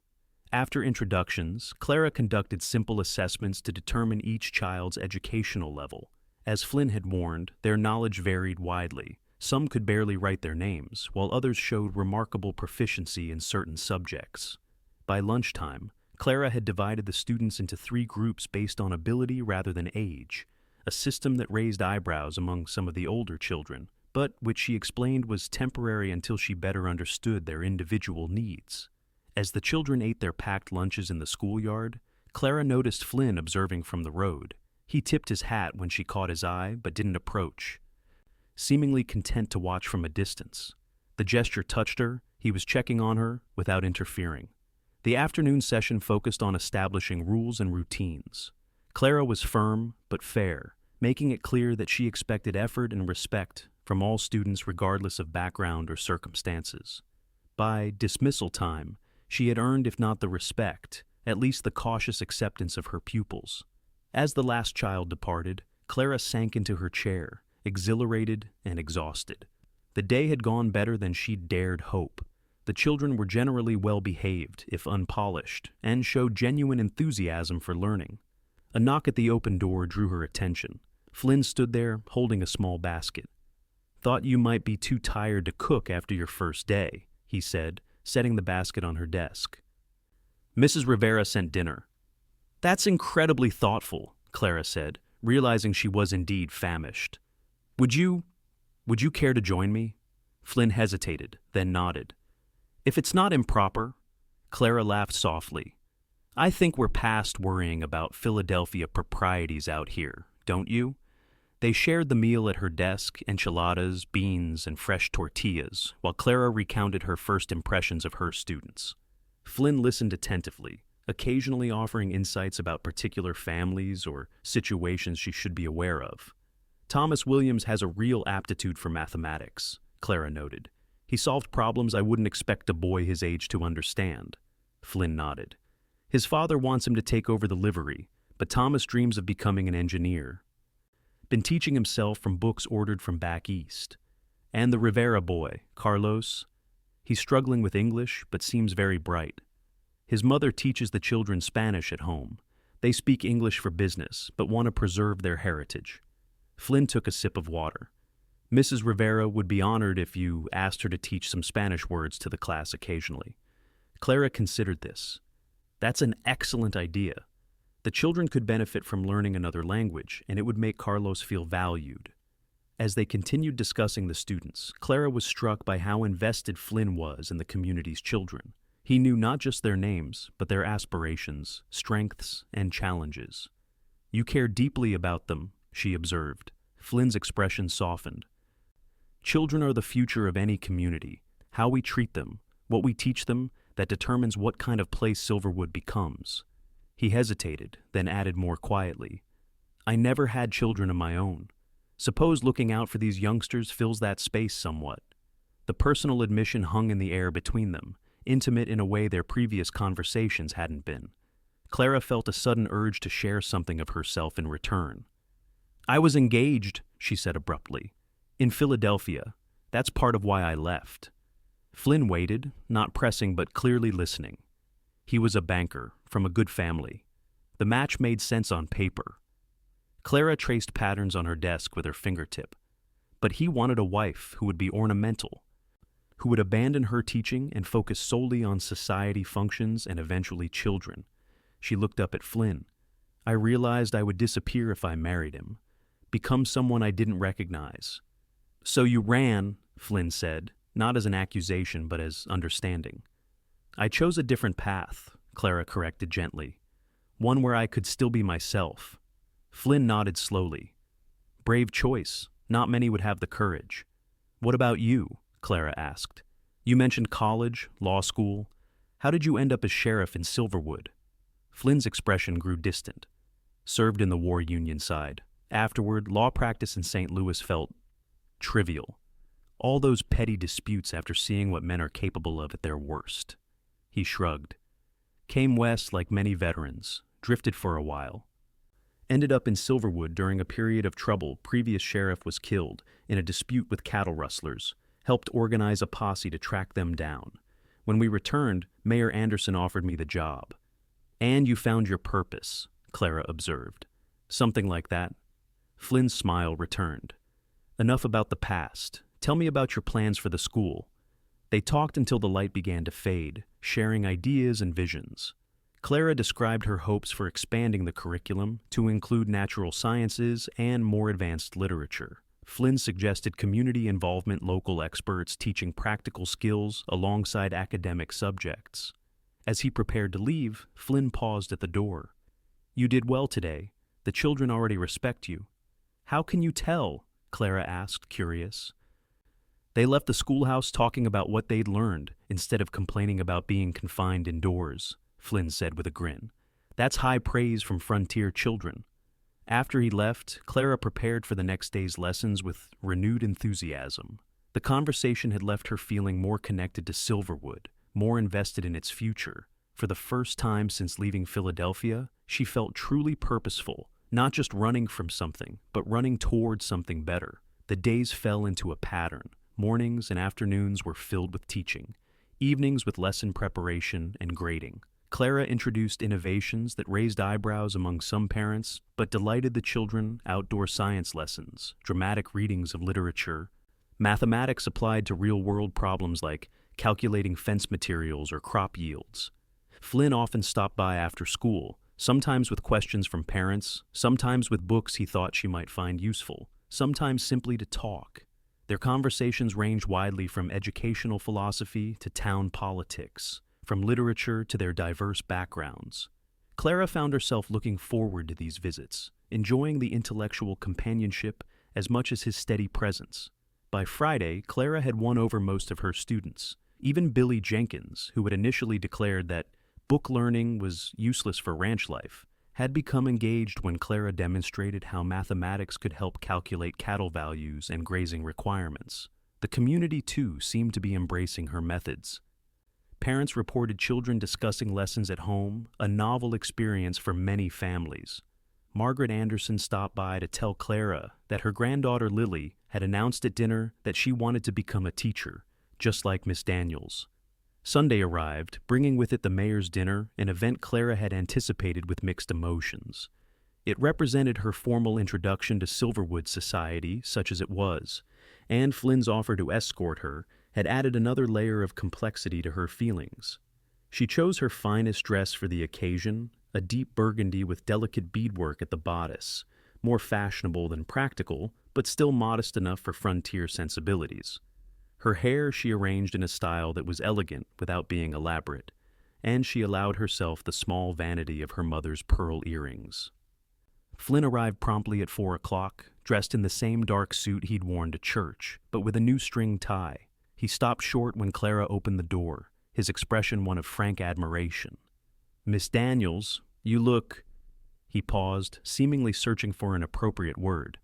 After introductions, Clara conducted simple assessments to determine each child's educational level. As Flynn had warned, their knowledge varied widely. Some could barely write their names, while others showed remarkable proficiency in certain subjects. By lunchtime, Clara had divided the students into 3 groups based on ability rather than age, a system that raised eyebrows among some of the older children, but which she explained was temporary until she better understood their individual needs. As the children ate their packed lunches in the schoolyard, Clara noticed Flynn observing from the road. He tipped his hat when she caught his eye, but didn't approach, seemingly content to watch from a distance. The gesture touched her. He was checking on her without interfering. The afternoon session focused on establishing rules and routines. Clara was firm but fair, making it clear that she expected effort and respect from all students regardless of background or circumstances. By dismissal time, she had earned, if not the respect, at least the cautious acceptance of her pupils. As the last child departed, Clara sank into her chair, exhilarated and exhausted. The day had gone better than she'd dared hope. The children were generally well-behaved, if unpolished, and showed genuine enthusiasm for learning. A knock at the open door drew her attention. Flynn stood there, holding a small basket. "Thought you might be too tired to cook after your first day," he said, setting the basket on her desk. "Mrs. Rivera sent dinner." "That's incredibly thoughtful," Clara said, realizing she was indeed famished. Would you care to join me?" Flynn hesitated, then nodded. "If it's not improper," Clara laughed softly. "I think we're past worrying about Philadelphia proprieties out here, don't you?" They shared the meal at her desk, enchiladas, beans, and fresh tortillas, while Clara recounted her first impressions of her students. Flynn listened attentively, occasionally offering insights about particular families or situations she should be aware of. "Thomas Williams has a real aptitude for mathematics," Clara noted. "He solved problems I wouldn't expect a boy his age to understand." Flynn nodded. "His father wants him to take over the livery, but Thomas dreams of becoming an engineer. Been teaching himself from books ordered from back east. And the Rivera boy, Carlos, he's struggling with English but seems very bright. His mother teaches the children Spanish at home. They speak English for business, but want to preserve their heritage." Flynn took a sip of water. "Mrs. Rivera would be honored if you asked her to teach some Spanish words to the class occasionally." Clara considered this. "That's an excellent idea. The children could benefit from learning another language, and it would make Carlos feel valued." As they continued discussing the students, Clara was struck by how invested Flynn was in the community's children. He knew not just their names, but their aspirations, strengths, and challenges. "You care deeply about them," she observed. Flynn's expression softened. "Children are the future of any community. How we treat them, what we teach them, that determines what kind of place Silverwood becomes." He hesitated, then added more quietly, "I never had children of my own. Suppose looking out for these youngsters fills that space somewhat." The personal admission hung in the air between them, intimate in a way their previous conversations hadn't been. Clara felt a sudden urge to share something of herself in return. "I was engaged," she said abruptly, "in Philadelphia. That's part of why I left." Flynn waited, not pressing but clearly listening. He was a banker, from a good family. The match made sense on paper. Clara traced patterns on her desk with her fingertip. But he wanted a wife who would be ornamental, who would abandon her teaching and focus solely on society functions and eventually children. She looked up at Flynn. "I realized I would disappear if I married him, become someone I didn't recognize." "So you ran," Flynn said, not as an accusation but as understanding. "I chose a different path," Clara corrected gently. "One where I could still be myself." Flynn nodded slowly. "Brave choice. Not many would have the courage." "What about you?" Clara asked. "You mentioned college, law school. How did you end up as sheriff in Silverwood?" Flynn's expression grew distant. "Served in the war union side. Afterward, law practice in St. Louis felt trivial. All those petty disputes after seeing what men are capable of at their worst." He shrugged. "Came west like many veterans, drifted for a while. Ended up in Silverwood during a period of trouble. Previous sheriff was killed in a dispute with cattle rustlers. Helped organize a posse to track them down. When we returned, Mayor Anderson offered me the job." "And you found your purpose," Clara observed. "Something like that." Flynn's smile returned. "Enough about the past. Tell me about your plans for the school." They talked until the light began to fade, sharing ideas and visions. Clara described her hopes for expanding the curriculum to include natural sciences and more advanced literature. Flynn suggested community involvement, local experts teaching practical skills alongside academic subjects. As he prepared to leave, Flynn paused at the door. "You did well today. The children already respect you." "How can you tell?" Clara asked, curious. "They left the schoolhouse talking about what they'd learned instead of complaining about being confined indoors," Flynn said with a grin. "That's high praise from frontier children." After he left, Clara prepared for the next day's lessons with renewed enthusiasm. The conversation had left her feeling more connected to Silverwood, more invested in its future. For the first time since leaving Philadelphia, she felt truly purposeful, not just running from something, but running towards something better. The days fell into a pattern. Mornings and afternoons were filled with teaching, evenings with lesson preparation and grading. Clara introduced innovations that raised eyebrows among some parents, but delighted the children: outdoor science lessons, dramatic readings of literature, mathematics applied to real-world problems like calculating fence materials or crop yields. Flynn often stopped by after school, sometimes with questions from parents, sometimes with books he thought she might find useful, sometimes simply to talk. Their conversations ranged widely from educational philosophy to town politics, from literature to their diverse backgrounds. Clara found herself looking forward to these visits, enjoying the intellectual companionship as much as his steady presence. By Friday, Clara had won over most of her students. Even Billy Jenkins, who had initially declared that book learning was useless for ranch life, had become engaged when Clara demonstrated how mathematics could help calculate cattle values and grazing requirements. The community, too, seemed to be embracing her methods. Parents reported children discussing lessons at home, a novel experience for many families. Margaret Anderson stopped by to tell Clara that her granddaughter Lily had announced at dinner that she wanted to become a teacher, just like Miss Daniels. Sunday arrived, bringing with it the mayor's dinner, an event Clara had anticipated with mixed emotions. It represented her formal introduction to Silverwood society, such as it was, and Flynn's offer to escort her had added another layer of complexity to her feelings. She chose her finest dress for the occasion, a deep burgundy with delicate beadwork at the bodice, more fashionable than practical, but still modest enough for frontier sensibilities. Her hair she arranged in a style that was elegant without being elaborate, and she allowed herself the small vanity of her mother's pearl earrings. Flynn arrived promptly at 4 o'clock, dressed in the same dark suit he'd worn to church, but with a new string tie. He stopped short when Clara opened the door, his expression one of frank admiration. "Miss Daniels, you look—" He paused, seemingly searching for an appropriate word.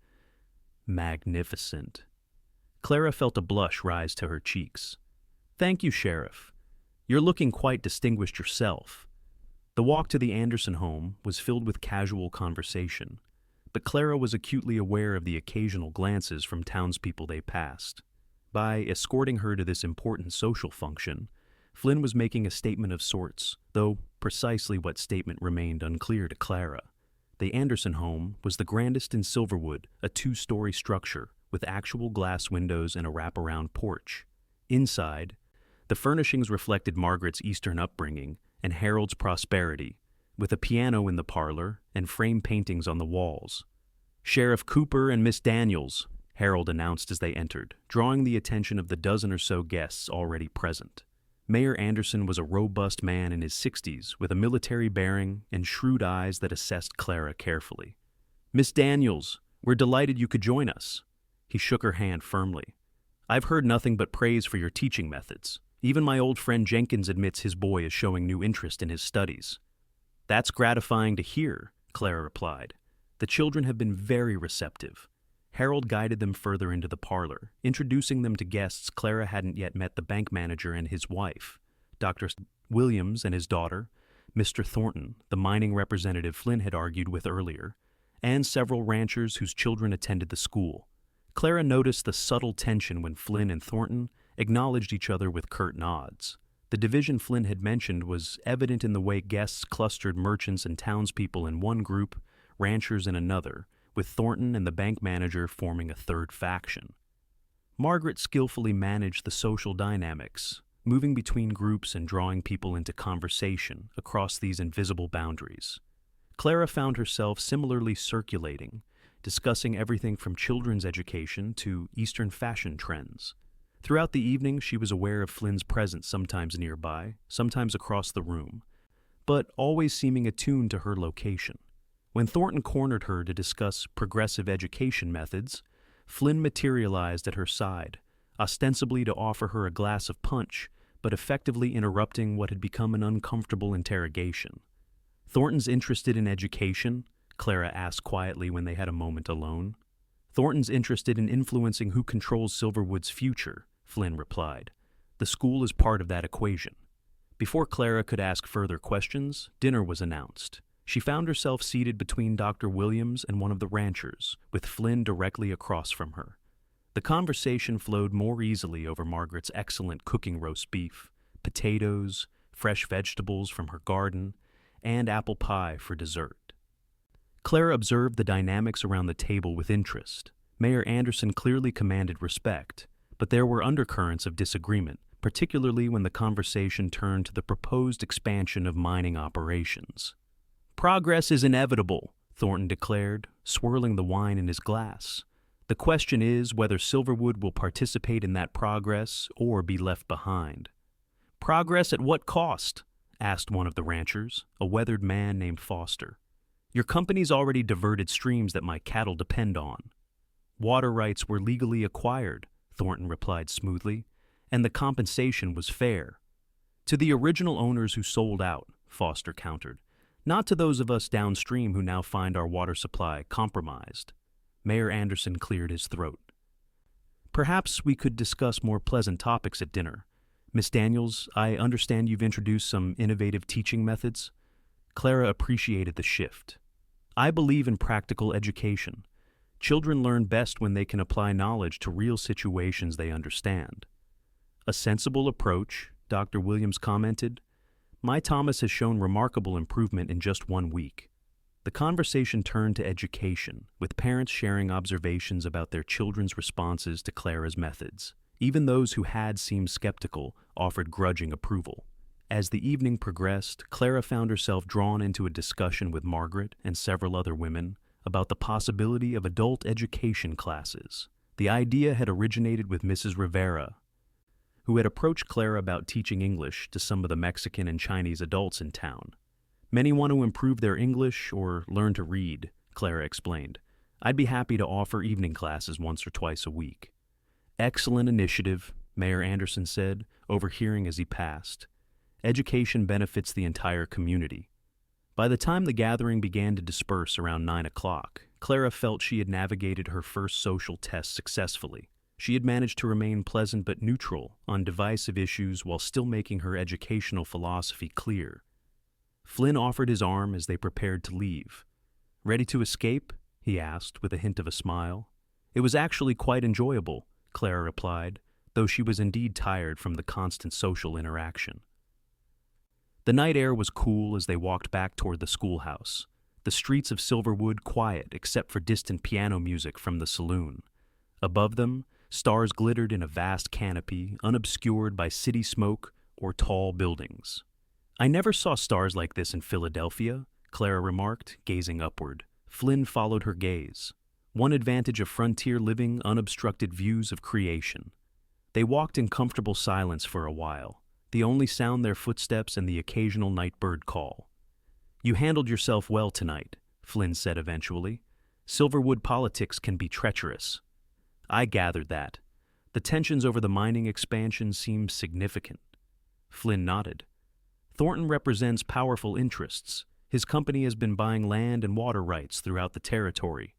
"Magnificent." Clara felt a blush rise to her cheeks. "Thank you, Sheriff. You're looking quite distinguished yourself." The walk to the Anderson home was filled with casual conversation, but Clara was acutely aware of the occasional glances from townspeople they passed. By escorting her to this important social function, Flynn was making a statement of sorts, though precisely what statement remained unclear to Clara. The Anderson home was the grandest in Silverwood, a 2-story structure with actual glass windows and a wraparound porch. Inside, the furnishings reflected Margaret's Eastern upbringing and Harold's prosperity, with a piano in the parlor and frame paintings on the walls. "Sheriff Cooper and Miss Daniels," Harold announced as they entered, drawing the attention of the dozen or so guests already present. Mayor Anderson was a robust man in his 60s with a military bearing and shrewd eyes that assessed Clara carefully. "Miss Daniels, we're delighted you could join us." He shook her hand firmly. "I've heard nothing but praise for your teaching methods. Even my old friend Jenkins admits his boy is showing new interest in his studies." "That's gratifying to hear," Clara replied. "The children have been very receptive." Harold guided them further into the parlor, introducing them to guests Clara hadn't yet met: the bank manager and his wife, Dr. Williams and his daughter, Mr. Thornton, the mining representative Flynn had argued with earlier, and several ranchers whose children attended the school. Clara noticed the subtle tension when Flynn and Thornton acknowledged each other with curt nods. The division Flynn had mentioned was evident in the way guests clustered: merchants and townspeople in one group, ranchers in another, with Thornton and the bank manager forming a third faction. Margaret skillfully managed the social dynamics, moving between groups and drawing people into conversation across these invisible boundaries. Clara found herself similarly circulating, discussing everything from children's education to Eastern fashion trends. Throughout the evening, she was aware of Flynn's presence, sometimes nearby, sometimes across the room, but always seeming attuned to her location. When Thornton cornered her to discuss progressive education methods, Flynn materialized at her side, ostensibly to offer her a glass of punch, but effectively interrupting what had become an uncomfortable interrogation. "Thornton's interested in education?" Clara asked quietly when they had a moment alone. "Thornton's interested in influencing who controls Silverwood's future," Flynn replied. "The school is part of that equation." Before Clara could ask further questions, dinner was announced. She found herself seated between Dr. Williams and one of the ranchers, with Flynn directly across from her. The conversation flowed more easily over Margaret's excellent cooking roast beef, potatoes, fresh vegetables from her garden, and apple pie for dessert. Clara observed the dynamics around the table with interest. Mayor Anderson clearly commanded respect, but there were undercurrents of disagreement, particularly when the conversation turned to the proposed expansion of mining operations. "Progress is inevitable," Thornton declared, swirling the wine in his glass. "The question is whether Silverwood will participate in that progress or be left behind." "Progress at what cost?" asked one of the ranchers, a weathered man named Foster. "Your company's already diverted streams that my cattle depend on." "Water rights were legally acquired," Thornton replied smoothly, "and the compensation was fair." "To the original owners who sold out," Foster countered, "not to those of us downstream who now find our water supply compromised." Mayor Anderson cleared his throat. "Perhaps we could discuss more pleasant topics at dinner. Miss Daniels, I understand you've introduced some innovative teaching methods." Clara appreciated the shift. "I believe in practical education. Children learn best when they can apply knowledge to real situations they understand." "A sensible approach," Dr. Williams commented. "My Thomas has shown remarkable improvement in just 1 week." The conversation turned to education, with parents sharing observations about their children's responses to Clara's methods. Even those who had seemed skeptical offered grudging approval. As the evening progressed, Clara found herself drawn into a discussion with Margaret and several other women about the possibility of adult education classes. The idea had originated with Mrs. Rivera, who had approached Clara about teaching English to some of the Mexican and Chinese adults in town. "Many want to improve their English or learn to read," Clara explained. "I'd be happy to offer evening classes once or twice a week." "Excellent initiative," Mayor Anderson said, overhearing as he passed. "Education benefits the entire community." By the time the gathering began to disperse around 9 o'clock, Clara felt she had navigated her first social test successfully. She had managed to remain pleasant but neutral on divisive issues while still making her educational philosophy clear. Flynn offered his arm as they prepared to leave. "Ready to escape?" he asked with a hint of a smile. "It was actually quite enjoyable," Clara replied, though she was indeed tired from the constant social interaction. The night air was cool as they walked back toward the schoolhouse, the streets of Silverwood quiet except for distant piano music from the saloon. Above them, stars glittered in a vast canopy, unobscured by city smoke or tall buildings. "I never saw stars like this in Philadelphia," Clara remarked, gazing upward. Flynn followed her gaze. One advantage of frontier living, unobstructed views of creation. They walked in comfortable silence for a while, the only sound their footsteps and the occasional night bird call. "You handled yourself well tonight," Flynn said eventually. "Silverwood politics can be treacherous." "I gathered that. The tensions over the mining expansion seem significant." Flynn nodded. "Thornton represents powerful interests. His company has been buying land and water rights throughout the territory.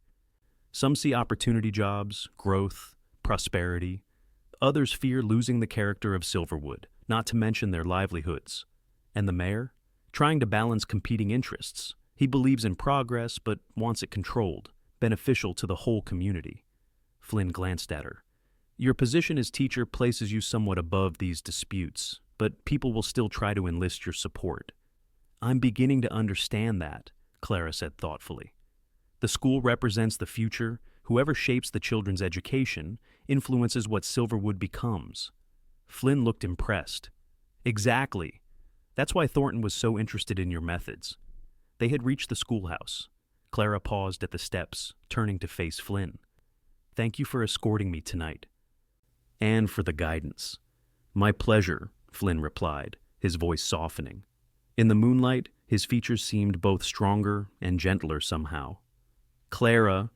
Some see opportunity jobs, growth, prosperity. Others fear losing the character of Silverwood, not to mention their livelihoods. And the mayor? Trying to balance competing interests. He believes in progress, but wants it controlled, beneficial to the whole community." Flynn glanced at her. "Your position as teacher places you somewhat above these disputes, but people will still try to enlist your support." "I'm beginning to understand that," Clara said thoughtfully. "The school represents the future. Whoever shapes the children's education influences what Silverwood becomes." Flynn looked impressed. Exactly. That's why Thornton was so interested in your methods. They had reached the schoolhouse. Clara paused at the steps, turning to face Flynn. Thank you for escorting me tonight. And for the guidance. My pleasure, Flynn replied, his voice softening. In the moonlight, his features seemed both stronger and gentler somehow. Clara,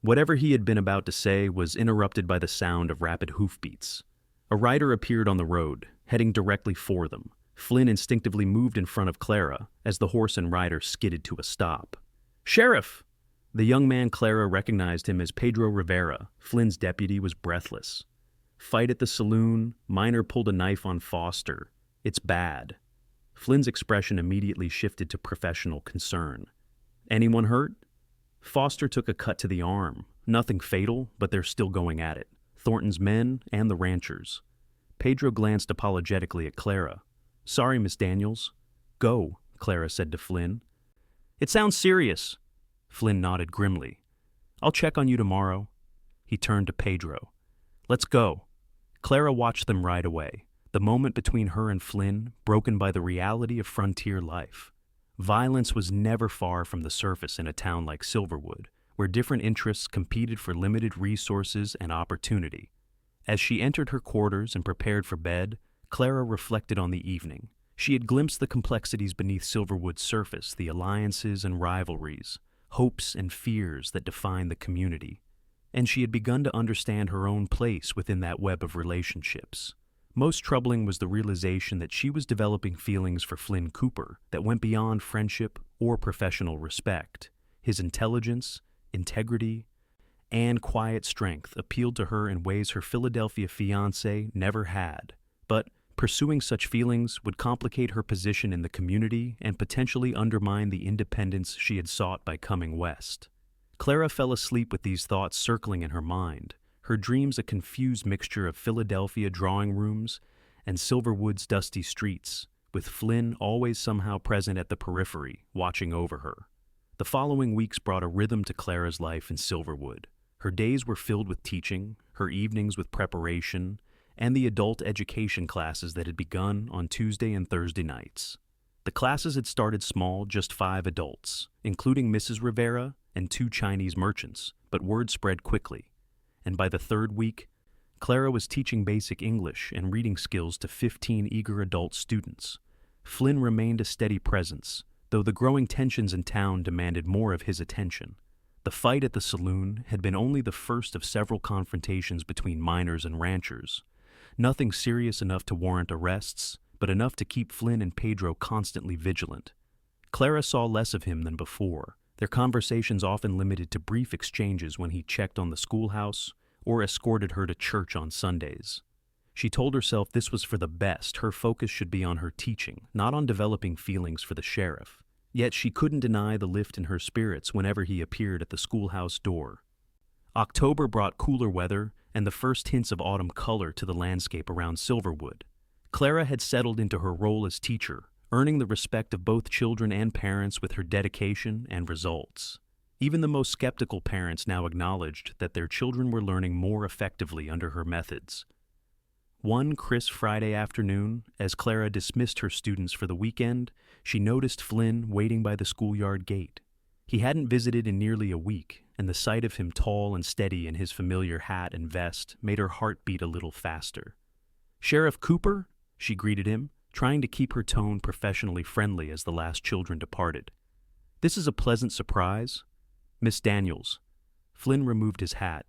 whatever he had been about to say was interrupted by the sound of rapid hoofbeats. A rider appeared on the road, heading directly for them. Flynn instinctively moved in front of Clara as the horse and rider skidded to a stop. Sheriff! The young man Clara recognized him as Pedro Rivera. Flynn's deputy was breathless. Fight at the saloon, Miner pulled a knife on Foster. It's bad. Flynn's expression immediately shifted to professional concern. Anyone hurt? Foster took a cut to the arm. Nothing fatal, but they're still going at it. Thornton's men and the ranchers. Pedro glanced apologetically at Clara. Sorry, Miss Daniels. Go, Clara said to Flynn. It sounds serious. Flynn nodded grimly. I'll check on you tomorrow. He turned to Pedro. Let's go. Clara watched them ride away, the moment between her and Flynn broken by the reality of frontier life. Violence was never far from the surface in a town like Silverwood, where different interests competed for limited resources and opportunity. As she entered her quarters and prepared for bed, Clara reflected on the evening. She had glimpsed the complexities beneath Silverwood's surface, the alliances and rivalries, hopes and fears that define the community. And she had begun to understand her own place within that web of relationships. Most troubling was the realization that she was developing feelings for Flynn Cooper that went beyond friendship or professional respect. His intelligence, integrity, and quiet strength appealed to her in ways her Philadelphia fiancé never had. But pursuing such feelings would complicate her position in the community and potentially undermine the independence she had sought by coming west. Clara fell asleep with these thoughts circling in her mind, her dreams a confused mixture of Philadelphia drawing rooms and Silverwood's dusty streets, with Flynn always somehow present at the periphery, watching over her. The following weeks brought a rhythm to Clara's life in Silverwood. Her days were filled with teaching, her evenings with preparation, and the adult education classes that had begun on Tuesday and Thursday nights. The classes had started small, just 5 adults, including Mrs. Rivera and 2 Chinese merchants, but word spread quickly. And by the 3rd week, Clara was teaching basic English and reading skills to 15 eager adult students. Flynn remained a steady presence, though the growing tensions in town demanded more of his attention. The fight at the saloon had been only the first of several confrontations between miners and ranchers. Nothing serious enough to warrant arrests, but enough to keep Flynn and Pedro constantly vigilant. Clara saw less of him than before, their conversations often limited to brief exchanges when he checked on the schoolhouse or escorted her to church on Sundays. She told herself this was for the best. Her focus should be on her teaching, not on developing feelings for the sheriff. Yet she couldn't deny the lift in her spirits whenever he appeared at the schoolhouse door. October brought cooler weather and the first hints of autumn color to the landscape around Silverwood. Clara had settled into her role as teacher, earning the respect of both children and parents with her dedication and results. Even the most skeptical parents now acknowledged that their children were learning more effectively under her methods. One crisp Friday afternoon, as Clara dismissed her students for the weekend, she noticed Flynn waiting by the schoolyard gate. He hadn't visited in nearly a week, and the sight of him tall and steady in his familiar hat and vest made her heart beat a little faster. "Sheriff Cooper?" she greeted him, trying to keep her tone professionally friendly as the last children departed. "This is a pleasant surprise. Miss Daniels." Flynn removed his hat.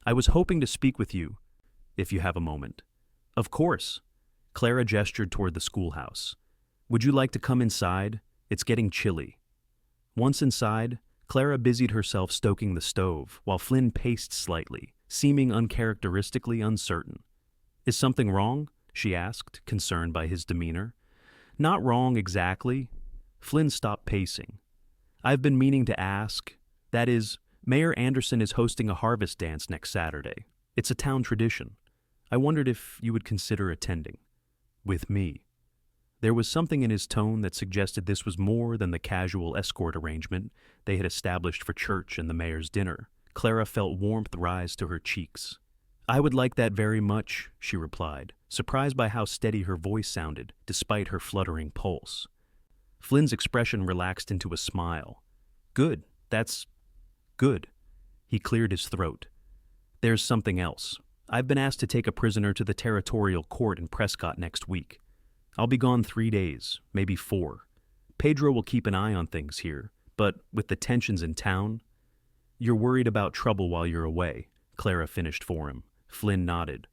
"I was hoping to speak with you, if you have a moment." "Of course." Clara gestured toward the schoolhouse. "Would you like to come inside? It's getting chilly." Once inside, Clara busied herself stoking the stove, while Flynn paced slightly, seeming uncharacteristically uncertain. "Is something wrong?" she asked, concerned by his demeanor. "Not wrong exactly." Flynn stopped pacing. "I've been meaning to ask. That is, Mayor Anderson is hosting a harvest dance next Saturday. It's a town tradition. I wondered if you would consider attending. With me." There was something in his tone that suggested this was more than the casual escort arrangement they had established for church and the mayor's dinner. Clara felt warmth rise to her cheeks. "I would like that very much," she replied, surprised by how steady her voice sounded, despite her fluttering pulse. Flynn's expression relaxed into a smile. "Good, that's good." He cleared his throat. "There's something else. I've been asked to take a prisoner to the territorial court in Prescott next week. I'll be gone 3 days, maybe 4. Pedro will keep an eye on things here, but with the tensions in town—" "You're worried about trouble while you're away," Clara finished for him. Flynn nodded.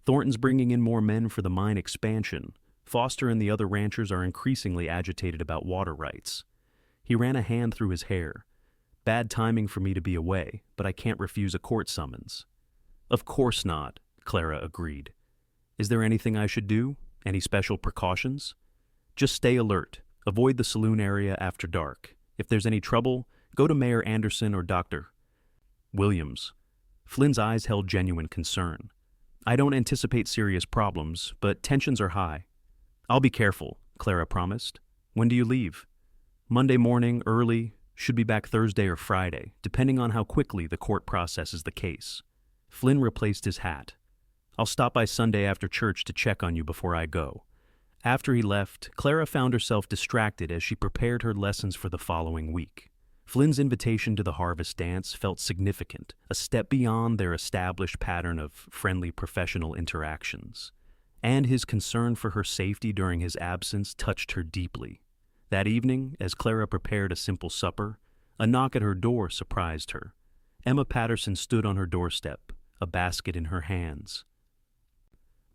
"Thornton's bringing in more men for the mine expansion. Foster and the other ranchers are increasingly agitated about water rights." He ran a hand through his hair. "Bad timing for me to be away, but I can't refuse a court summons." "Of course not," Clara agreed. "Is there anything I should do? Any special precautions?" "Just stay alert. Avoid the saloon area after dark. If there's any trouble, go to Mayor Anderson or Dr. Williams." Flynn's eyes held genuine concern. "I don't anticipate serious problems, but tensions are high." "I'll be careful," Clara promised. "When do you leave?" "Monday morning, early. Should be back Thursday or Friday, depending on how quickly the court processes the case." Flynn replaced his hat. "I'll stop by Sunday after church to check on you before I go." After he left, Clara found herself distracted as she prepared her lessons for the following week. Flynn's invitation to the harvest dance felt significant, a step beyond their established pattern of friendly professional interactions. And his concern for her safety during his absence touched her deeply. That evening, as Clara prepared a simple supper, a knock at her door surprised her. Emma Patterson stood on her doorstep, a basket in her hands.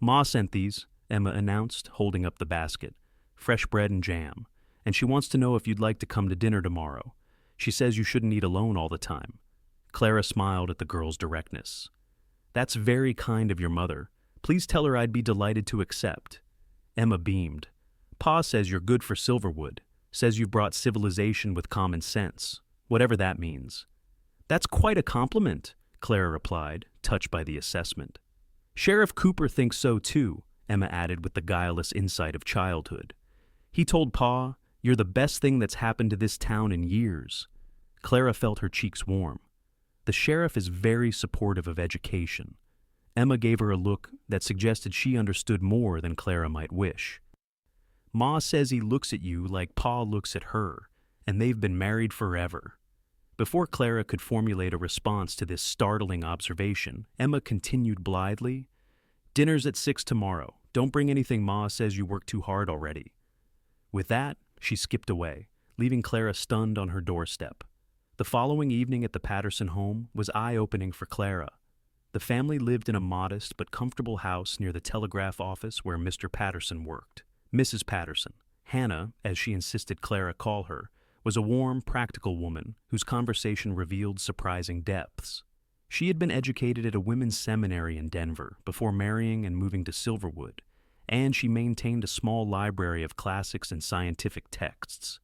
"Ma sent these," Emma announced, holding up the basket. "Fresh bread and jam. And she wants to know if you'd like to come to dinner tomorrow. She says you shouldn't eat alone all the time." Clara smiled at the girl's directness. "That's very kind of your mother. Please tell her I'd be delighted to accept." Emma beamed. "Pa says you're good for Silverwood. Says you've brought civilization with common sense, whatever that means." "That's quite a compliment," Clara replied, touched by the assessment. "Sheriff Cooper thinks so too," Emma added with the guileless insight of childhood. "He told Pa, 'You're the best thing that's happened to this town in years.'" Clara felt her cheeks warm. "The sheriff is very supportive of education." Emma gave her a look that suggested she understood more than Clara might wish. "Ma says he looks at you like Pa looks at her, and they've been married forever." Before Clara could formulate a response to this startling observation, Emma continued blithely, "Dinner's at 6 tomorrow. Don't bring anything Ma says you work too hard already." With that, she skipped away, leaving Clara stunned on her doorstep. The following evening at the Patterson home was eye-opening for Clara. The family lived in a modest but comfortable house near the telegraph office where Mr. Patterson worked. Mrs. Patterson, Hannah, as she insisted Clara call her, was a warm, practical woman whose conversation revealed surprising depths. She had been educated at a women's seminary in Denver before marrying and moving to Silverwood, and she maintained a small library of classics and scientific texts.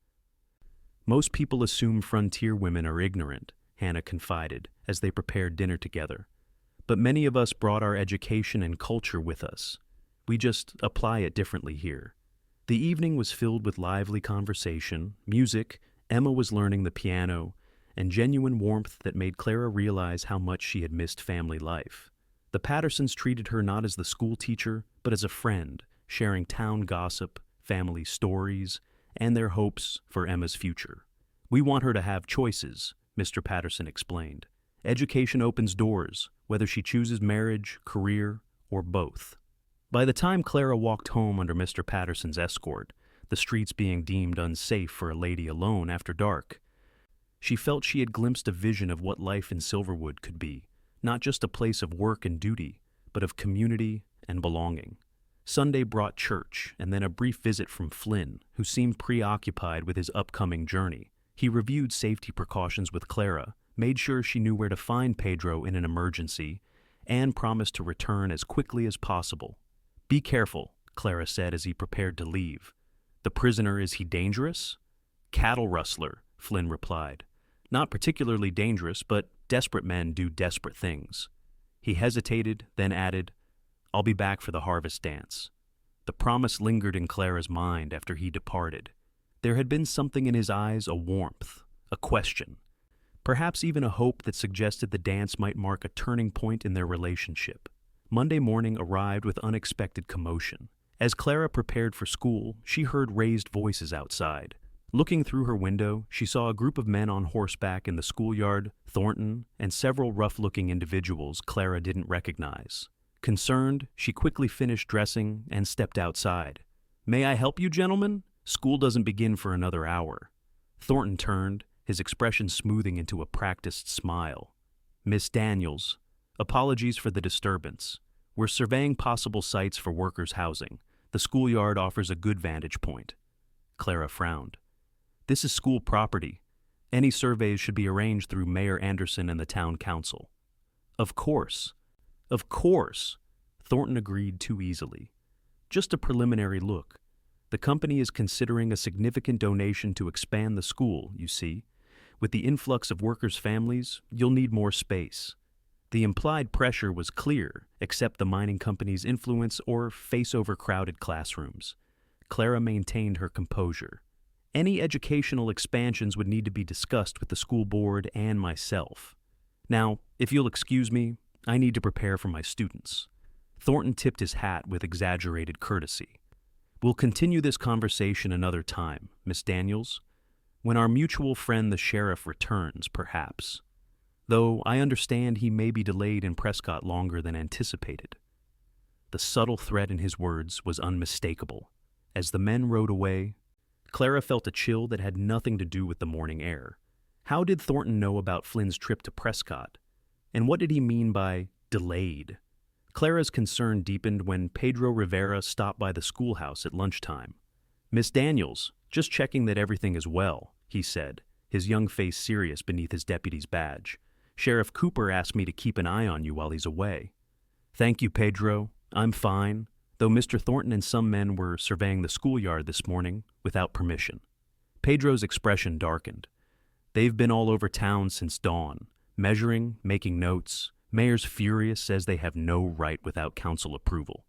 "Most people assume frontier women are ignorant," Hannah confided as they prepared dinner together. "But many of us brought our education and culture with us. We just apply it differently here." The evening was filled with lively conversation, music, Emma was learning the piano, and genuine warmth that made Clara realize how much she had missed family life. The Pattersons treated her not as the schoolteacher, but as a friend, sharing town gossip, family stories, and their hopes for Emma's future. "We want her to have choices," Mr. Patterson explained. "Education opens doors, whether she chooses marriage, career, or both." By the time Clara walked home under Mr. Patterson's escort, the streets being deemed unsafe for a lady alone after dark, she felt she had glimpsed a vision of what life in Silverwood could be, not just a place of work and duty, but of community and belonging. Sunday brought church and then a brief visit from Flynn, who seemed preoccupied with his upcoming journey. He reviewed safety precautions with Clara, made sure she knew where to find Pedro in an emergency, and promised to return as quickly as possible. "Be careful," Clara said as he prepared to leave. "The prisoner, is he dangerous?" "Cattle rustler," Flynn replied. "Not particularly dangerous, but desperate men do desperate things." He hesitated, then added, "I'll be back for the harvest dance." The promise lingered in Clara's mind after he departed. There had been something in his eyes, a warmth, a question, perhaps even a hope that suggested the dance might mark a turning point in their relationship. Monday morning arrived with unexpected commotion. As Clara prepared for school, she heard raised voices outside. Looking through her window, she saw a group of men on horseback in the schoolyard, Thornton, and several rough-looking individuals Clara didn't recognize. Concerned, she quickly finished dressing and stepped outside. "May I help you, gentlemen? School doesn't begin for another hour." Thornton turned, his expression smoothing into a practiced smile. "Miss Daniels, apologies for the disturbance. We're surveying possible sites for workers' housing. The schoolyard offers a good vantage point." Clara frowned. "This is school property. Any surveys should be arranged through Mayor Anderson and the town council." "Of course. Of course," Thornton agreed too easily. "Just a preliminary look. The company is considering a significant donation to expand the school, you see. With the influx of workers' families, you'll need more space." The implied pressure was clear, except the mining company's influence or face overcrowded classrooms. Clara maintained her composure. "Any educational expansions would need to be discussed with the school board and myself. Now, if you'll excuse me, I need to prepare for my students." Thornton tipped his hat with exaggerated courtesy. "We'll continue this conversation another time, Miss Daniels. When our mutual friend the sheriff returns, perhaps. Though I understand he may be delayed in Prescott longer than anticipated." The subtle threat in his words was unmistakable. As the men rode away, Clara felt a chill that had nothing to do with the morning air. How did Thornton know about Flynn's trip to Prescott? And what did he mean by delayed? Clara's concern deepened when Pedro Rivera stopped by the schoolhouse at lunchtime. "Miss Daniels, just checking that everything is well," he said, his young face serious beneath his deputy's badge. "Sheriff Cooper asked me to keep an eye on you while he's away." "Thank you, Pedro. I'm fine, though Mr. Thornton and some men were surveying the schoolyard this morning without permission." Pedro's expression darkened. "They've been all over town since dawn, measuring, making notes. Mayor's furious, says they have no right without council approval."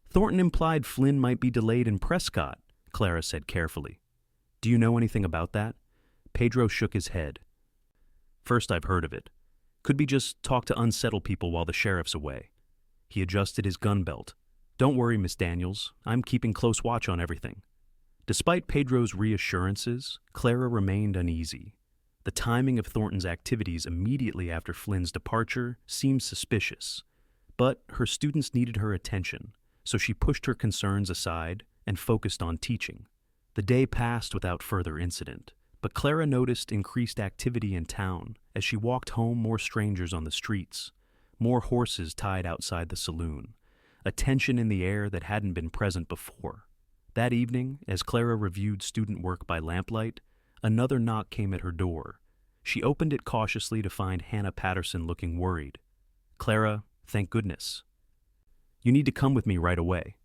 "Thornton implied Flynn might be delayed in Prescott," Clara said carefully. "Do you know anything about that?" Pedro shook his head. "First I've heard of it. Could be just talk to unsettled people while the sheriff's away." He adjusted his gun belt. "Don't worry, Miss Daniels. I'm keeping close watch on everything." Despite Pedro's reassurances, Clara remained uneasy. The timing of Thornton's activities immediately after Flynn's departure seemed suspicious. But her students needed her attention, so she pushed her concerns aside and focused on teaching. The day passed without further incident, but Clara noticed increased activity in town. As she walked home, more strangers on the streets, more horses tied outside the saloon, a tension in the air that hadn't been present before. That evening, as Clara reviewed student work by lamplight, another knock came at her door. She opened it cautiously to find Hannah Patterson looking worried. "Clara, thank goodness. You need to come with me right away."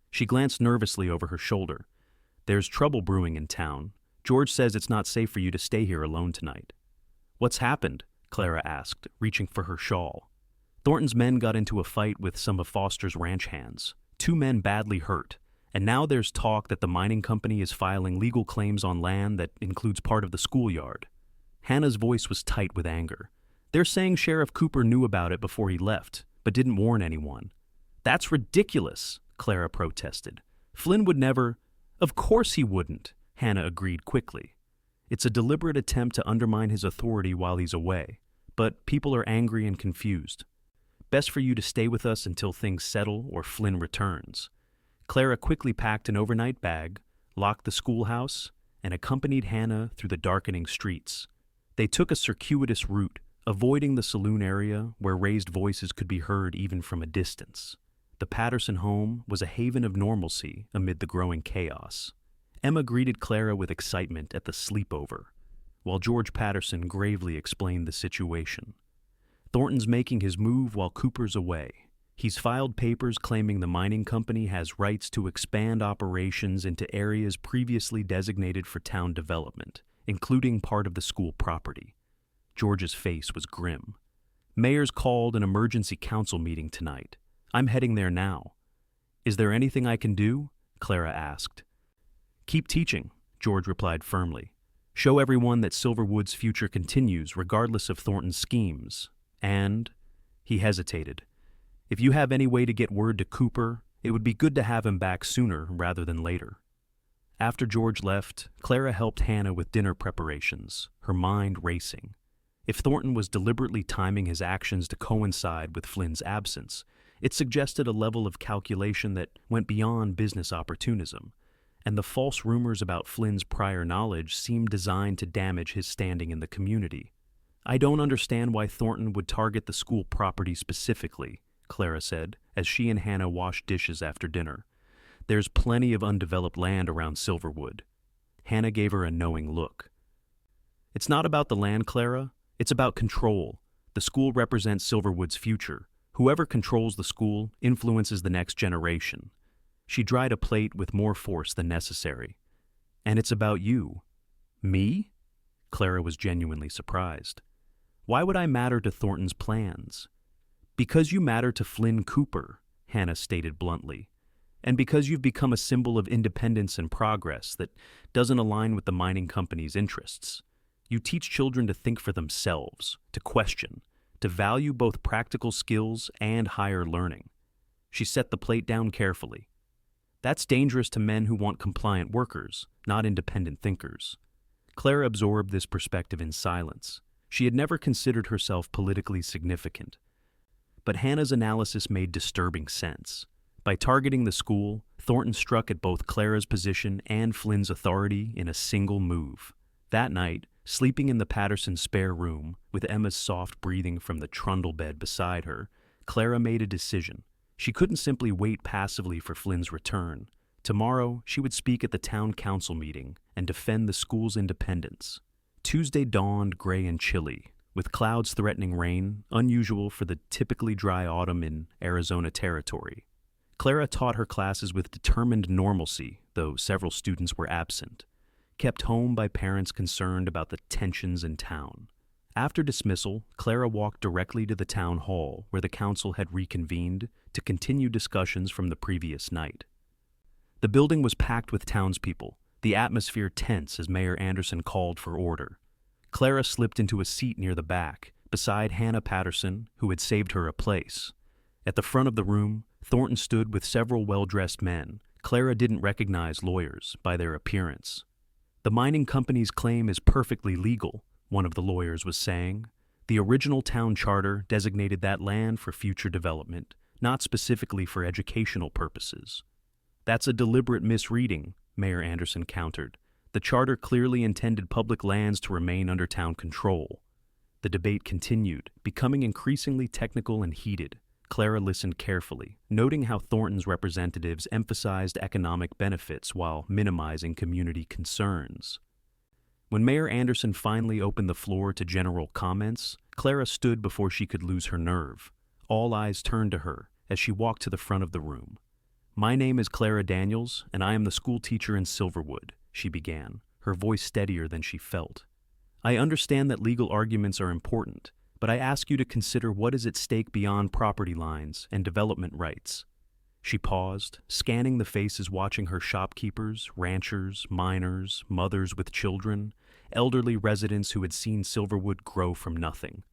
She glanced nervously over her shoulder. "There's trouble brewing in town. George says it's not safe for you to stay here alone tonight." "What's happened?" Clara asked, reaching for her shawl. "Thornton's men got into a fight with some of Foster's ranch hands. 2 men badly hurt. And now there's talk that the mining company is filing legal claims on land that includes part of the schoolyard." Hannah's voice was tight with anger. "They're saying Sheriff Cooper knew about it before he left, but didn't warn anyone." "That's ridiculous," Clara protested. "Flynn would never—" "Of course he wouldn't," Hannah agreed quickly. "It's a deliberate attempt to undermine his authority while he's away, but people are angry and confused. Best for you to stay with us until things settle or Flynn returns." Clara quickly packed an overnight bag, locked the schoolhouse, and accompanied Hannah through the darkening streets. They took a circuitous route, avoiding the saloon area where raised voices could be heard even from a distance. The Patterson home was a haven of normalcy amid the growing chaos. Emma greeted Clara with excitement at the sleepover, while George Patterson gravely explained the situation. "Thornton's making his move while Cooper's away. He's filed papers claiming the mining company has rights to expand operations into areas previously designated for town development, including part of the school property." George's face was grim. "Mayor's called an emergency council meeting tonight. I'm heading there now." "Is there anything I can do?" Clara asked. "Keep teaching," George replied firmly. "Show everyone that Silverwood's future continues regardless of Thornton's schemes. And," he hesitated, If you have any way to get word to Cooper, it would be good to have him back sooner rather than later. After George left, Clara helped Hannah with dinner preparations, her mind racing. If Thornton was deliberately timing his actions to coincide with Flynn's absence, it suggested a level of calculation that went beyond business opportunism, and the false rumors about Flynn's prior knowledge seemed designed to damage his standing in the community. "I don't understand why Thornton would target the school property specifically," Clara said, as she and Hannah washed dishes after dinner. "There's plenty of undeveloped land around Silverwood." Hannah gave her a knowing look. "It's not about the land, Clara. It's about control. The school represents Silverwood's future. Whoever controls the school influences the next generation." She dried a plate with more force than necessary. "And it's about you." "Me?" Clara was genuinely surprised. "Why would I matter to Thornton's plans?" "Because you matter to Flynn Cooper," Hannah stated bluntly. "And because you've become a symbol of independence and progress that doesn't align with the mining company's interests. You teach children to think for themselves, to question, to value both practical skills and higher learning." She set the plate down carefully. "That's dangerous to men who want compliant workers, not independent thinkers." Clara absorbed this perspective in silence. She had never considered herself politically significant. But Hannah's analysis made disturbing sense. By targeting the school, Thornton struck at both Clara's position and Flynn's authority in a single move. That night, sleeping in the Pattersons' spare room, with Emma's soft breathing from the trundle bed beside her, Clara made a decision. She couldn't simply wait passively for Flynn's return. Tomorrow, she would speak at the town council meeting and defend the school's independence. Tuesday dawned gray and chilly, with clouds threatening rain, unusual for the typically dry autumn in Arizona territory. Clara taught her classes with determined normalcy, though several students were absent, kept home by parents concerned about the tensions in town. After dismissal, Clara walked directly to the town hall where the council had reconvened to continue discussions from the previous night. The building was packed with townspeople, the atmosphere tense as Mayor Anderson called for order. Clara slipped into a seat near the back, beside Hannah Patterson, who had saved her a place. At the front of the room, Thornton stood with several well-dressed men. Clara didn't recognize lawyers by their appearance. "The mining company's claim is perfectly legal," one of the lawyers was saying. "The original town charter designated that land for future development, not specifically for educational purposes." "That's a deliberate misreading," Mayor Anderson countered. "The charter clearly intended public lands to remain under town control." The debate continued, becoming increasingly technical and heated. Clara listened carefully, noting how Thornton's representatives emphasized economic benefits while minimizing community concerns. When Mayor Anderson finally opened the floor to general comments, Clara stood before she could lose her nerve. All eyes turned to her as she walked to the front of the room. "My name is Clara Daniels, and I am the schoolteacher in Silverwood," she began, her voice steadier than she felt. "I understand that legal arguments are important, but I ask you to consider what is at stake beyond property lines and development rights." She paused, scanning the faces watching her: shopkeepers, ranchers, miners, mothers with children, elderly residents who had seen Silverwood grow from nothing.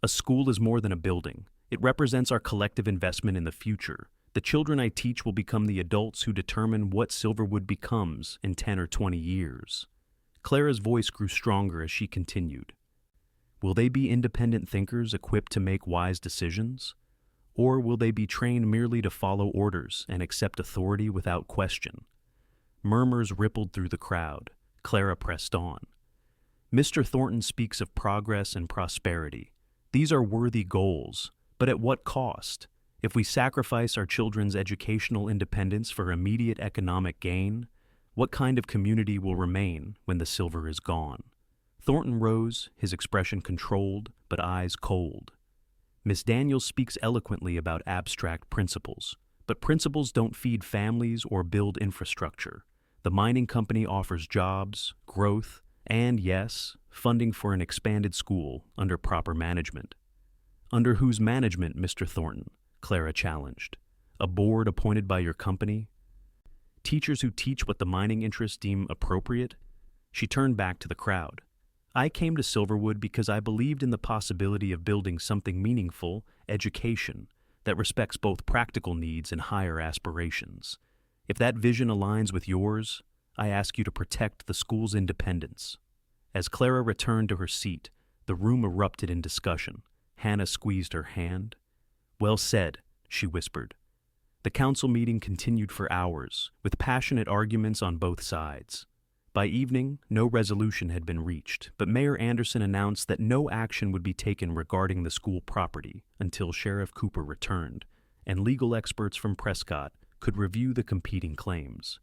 "A school is more than a building. It represents our collective investment in the future. The children I teach will become the adults who determine what Silverwood becomes in 10 or 20 years. Clara's voice grew stronger as she continued. "Will they be independent thinkers equipped to make wise decisions? Or will they be trained merely to follow orders and accept authority without question?" Murmurs rippled through the crowd. Clara pressed on. "Mr. Thornton speaks of progress and prosperity. These are worthy goals, but at what cost? If we sacrifice our children's educational independence for immediate economic gain, what kind of community will remain when the silver is gone?" Thornton rose, his expression controlled, but eyes cold. "Miss Daniels speaks eloquently about abstract principles, but principles don't feed families or build infrastructure. The mining company offers jobs, growth, and, yes, funding for an expanded school under proper management." "Under whose management, Mr. Thornton?" Clara challenged. "A board appointed by your company? Teachers who teach what the mining interests deem appropriate?" She turned back to the crowd. "I came to Silverwood because I believed in the possibility of building something meaningful: education, that respects both practical needs and higher aspirations. If that vision aligns with yours, I ask you to protect the school's independence." As Clara returned to her seat, the room erupted in discussion. Hannah squeezed her hand. "Well said," she whispered. The council meeting continued for hours, with passionate arguments on both sides. By evening, no resolution had been reached, but Mayor Anderson announced that no action would be taken regarding the school property until Sheriff Cooper returned, and legal experts from Prescott could review the competing claims.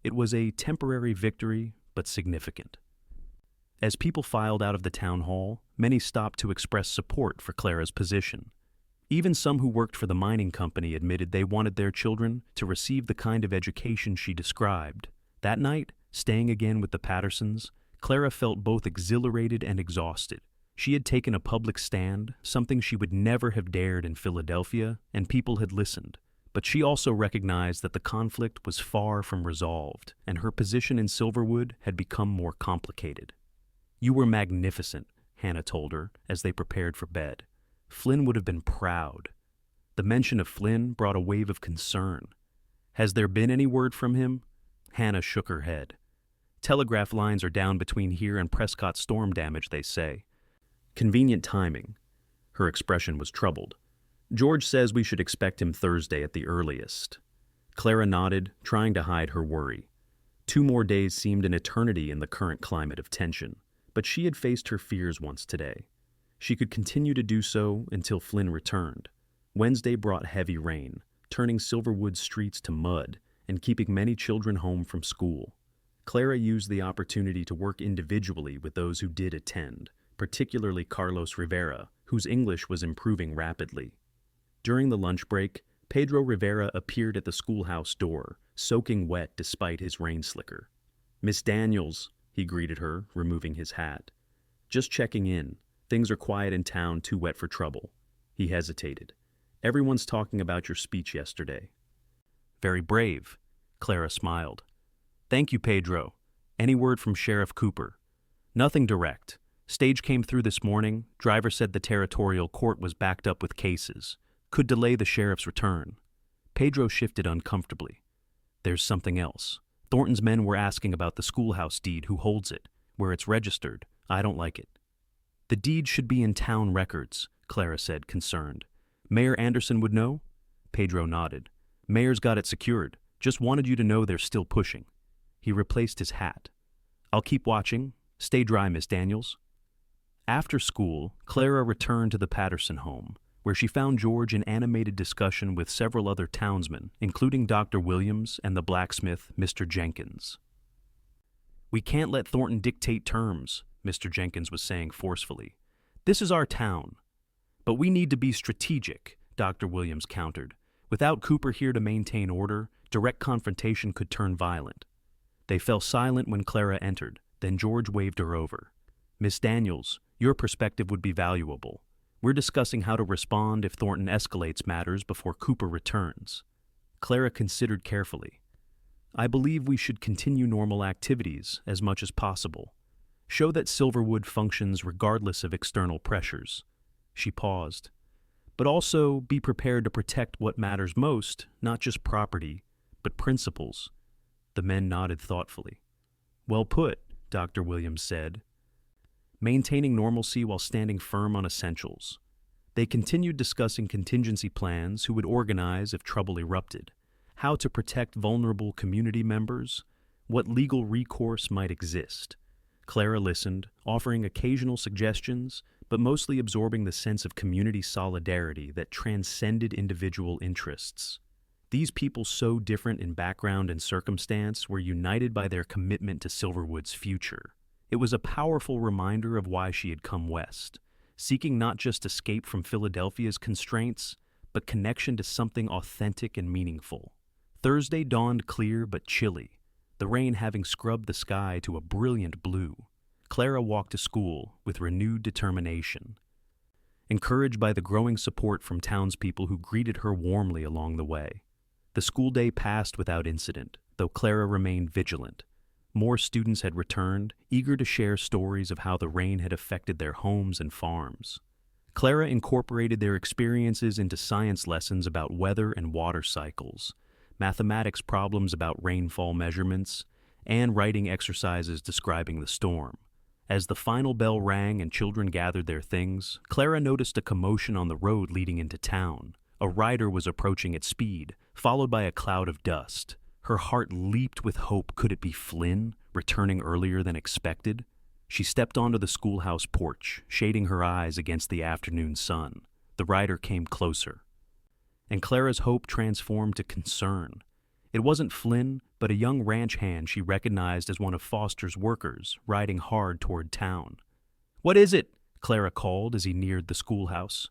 It was a temporary victory, but significant. As people filed out of the town hall, many stopped to express support for Clara's position. Even some who worked for the mining company admitted they wanted their children to receive the kind of education she described. That night, staying again with the Pattersons, Clara felt both exhilarated and exhausted. She had taken a public stand, something she would never have dared in Philadelphia, and people had listened. But she also recognized that the conflict was far from resolved, and her position in Silverwood had become more complicated. "You were magnificent," Hannah told her as they prepared for bed. "Flynn would have been proud." The mention of Flynn brought a wave of concern. "Has there been any word from him?" Hannah shook her head. "Telegraph lines are down between here and Prescott storm damage, they say." "Convenient timing." Her expression was troubled. "George says we should expect him Thursday at the earliest." Clara nodded, trying to hide her worry. 2 more days seemed an eternity in the current climate of tension, but she had faced her fears once today. She could continue to do so until Flynn returned. Wednesday brought heavy rain, turning Silverwood's streets to mud and keeping many children home from school. Clara used the opportunity to work individually with those who did attend, particularly Carlos Rivera, whose English was improving rapidly. During the lunch break, Pedro Rivera appeared at the schoolhouse door, soaking wet despite his rain slicker. "Miss Daniels," he greeted her, removing his hat. "Just checking in. Things are quiet in town, too wet for trouble." He hesitated. "Everyone's talking about your speech yesterday." "Very brave," Clara smiled. "Thank you, Pedro. Any word from Sheriff Cooper?" "Nothing direct. Stage came through this morning. Driver said the territorial court was backed up with cases. Could delay the sheriff's return." Pedro shifted uncomfortably. "There's something else. Thornton's men were asking about the schoolhouse deed, who holds it, where it's registered. I don't like it." "The deed should be in town records," Clara said, concerned. "Mayor Anderson would know?" Pedro nodded. "Mayor's got it secured. Just wanted you to know they're still pushing." He replaced his hat. "I'll keep watching. Stay dry, Miss Daniels." After school, Clara returned to the Patterson home, where she found George in animated discussion with several other townsmen, including Dr. Williams and the blacksmith, Mr. Jenkins. "We can't let Thornton dictate terms," Mr. Jenkins was saying forcefully. "This is our town." "But we need to be strategic," Dr. Williams countered. "Without Cooper here to maintain order, direct confrontation could turn violent." They fell silent when Clara entered, then George waved her over. "Miss Daniels, your perspective would be valuable. We're discussing how to respond if Thornton escalates matters before Cooper returns." Clara considered carefully. "I believe we should continue normal activities as much as possible. Show that Silverwood functions regardless of external pressures." She paused. "But also be prepared to protect what matters most, not just property, but principles." The men nodded thoughtfully. "Well put," Dr. Williams said. Maintaining normalcy while standing firm on essentials. They continued discussing contingency plans, who would organize if trouble erupted, how to protect vulnerable community members, what legal recourse might exist. Clara listened, offering occasional suggestions, but mostly absorbing the sense of community solidarity that transcended individual interests. These people, so different in background and circumstance, were united by their commitment to Silverwood's future. It was a powerful reminder of why she had come west, seeking not just escape from Philadelphia's constraints, but connection to something authentic and meaningful. Thursday dawned clear but chilly, the rain having scrubbed the sky to a brilliant blue. Clara walked to school with renewed determination, encouraged by the growing support from townspeople who greeted her warmly along the way. The school day passed without incident, though Clara remained vigilant. More students had returned, eager to share stories of how the rain had affected their homes and farms. Clara incorporated their experiences into science lessons about weather and water cycles, mathematics problems about rainfall measurements, and writing exercises describing the storm. As the final bell rang and children gathered their things, Clara noticed a commotion on the road leading into town. A rider was approaching at speed, followed by a cloud of dust. Her heart leaped with hope. Could it be Flynn, returning earlier than expected? She stepped onto the schoolhouse porch, shading her eyes against the afternoon sun. The rider came closer, and Clara's hope transformed to concern. It wasn't Flynn, but a young ranch hand she recognized as one of Foster's workers, riding hard toward town. "What is it?" Clara called as he neared the schoolhouse.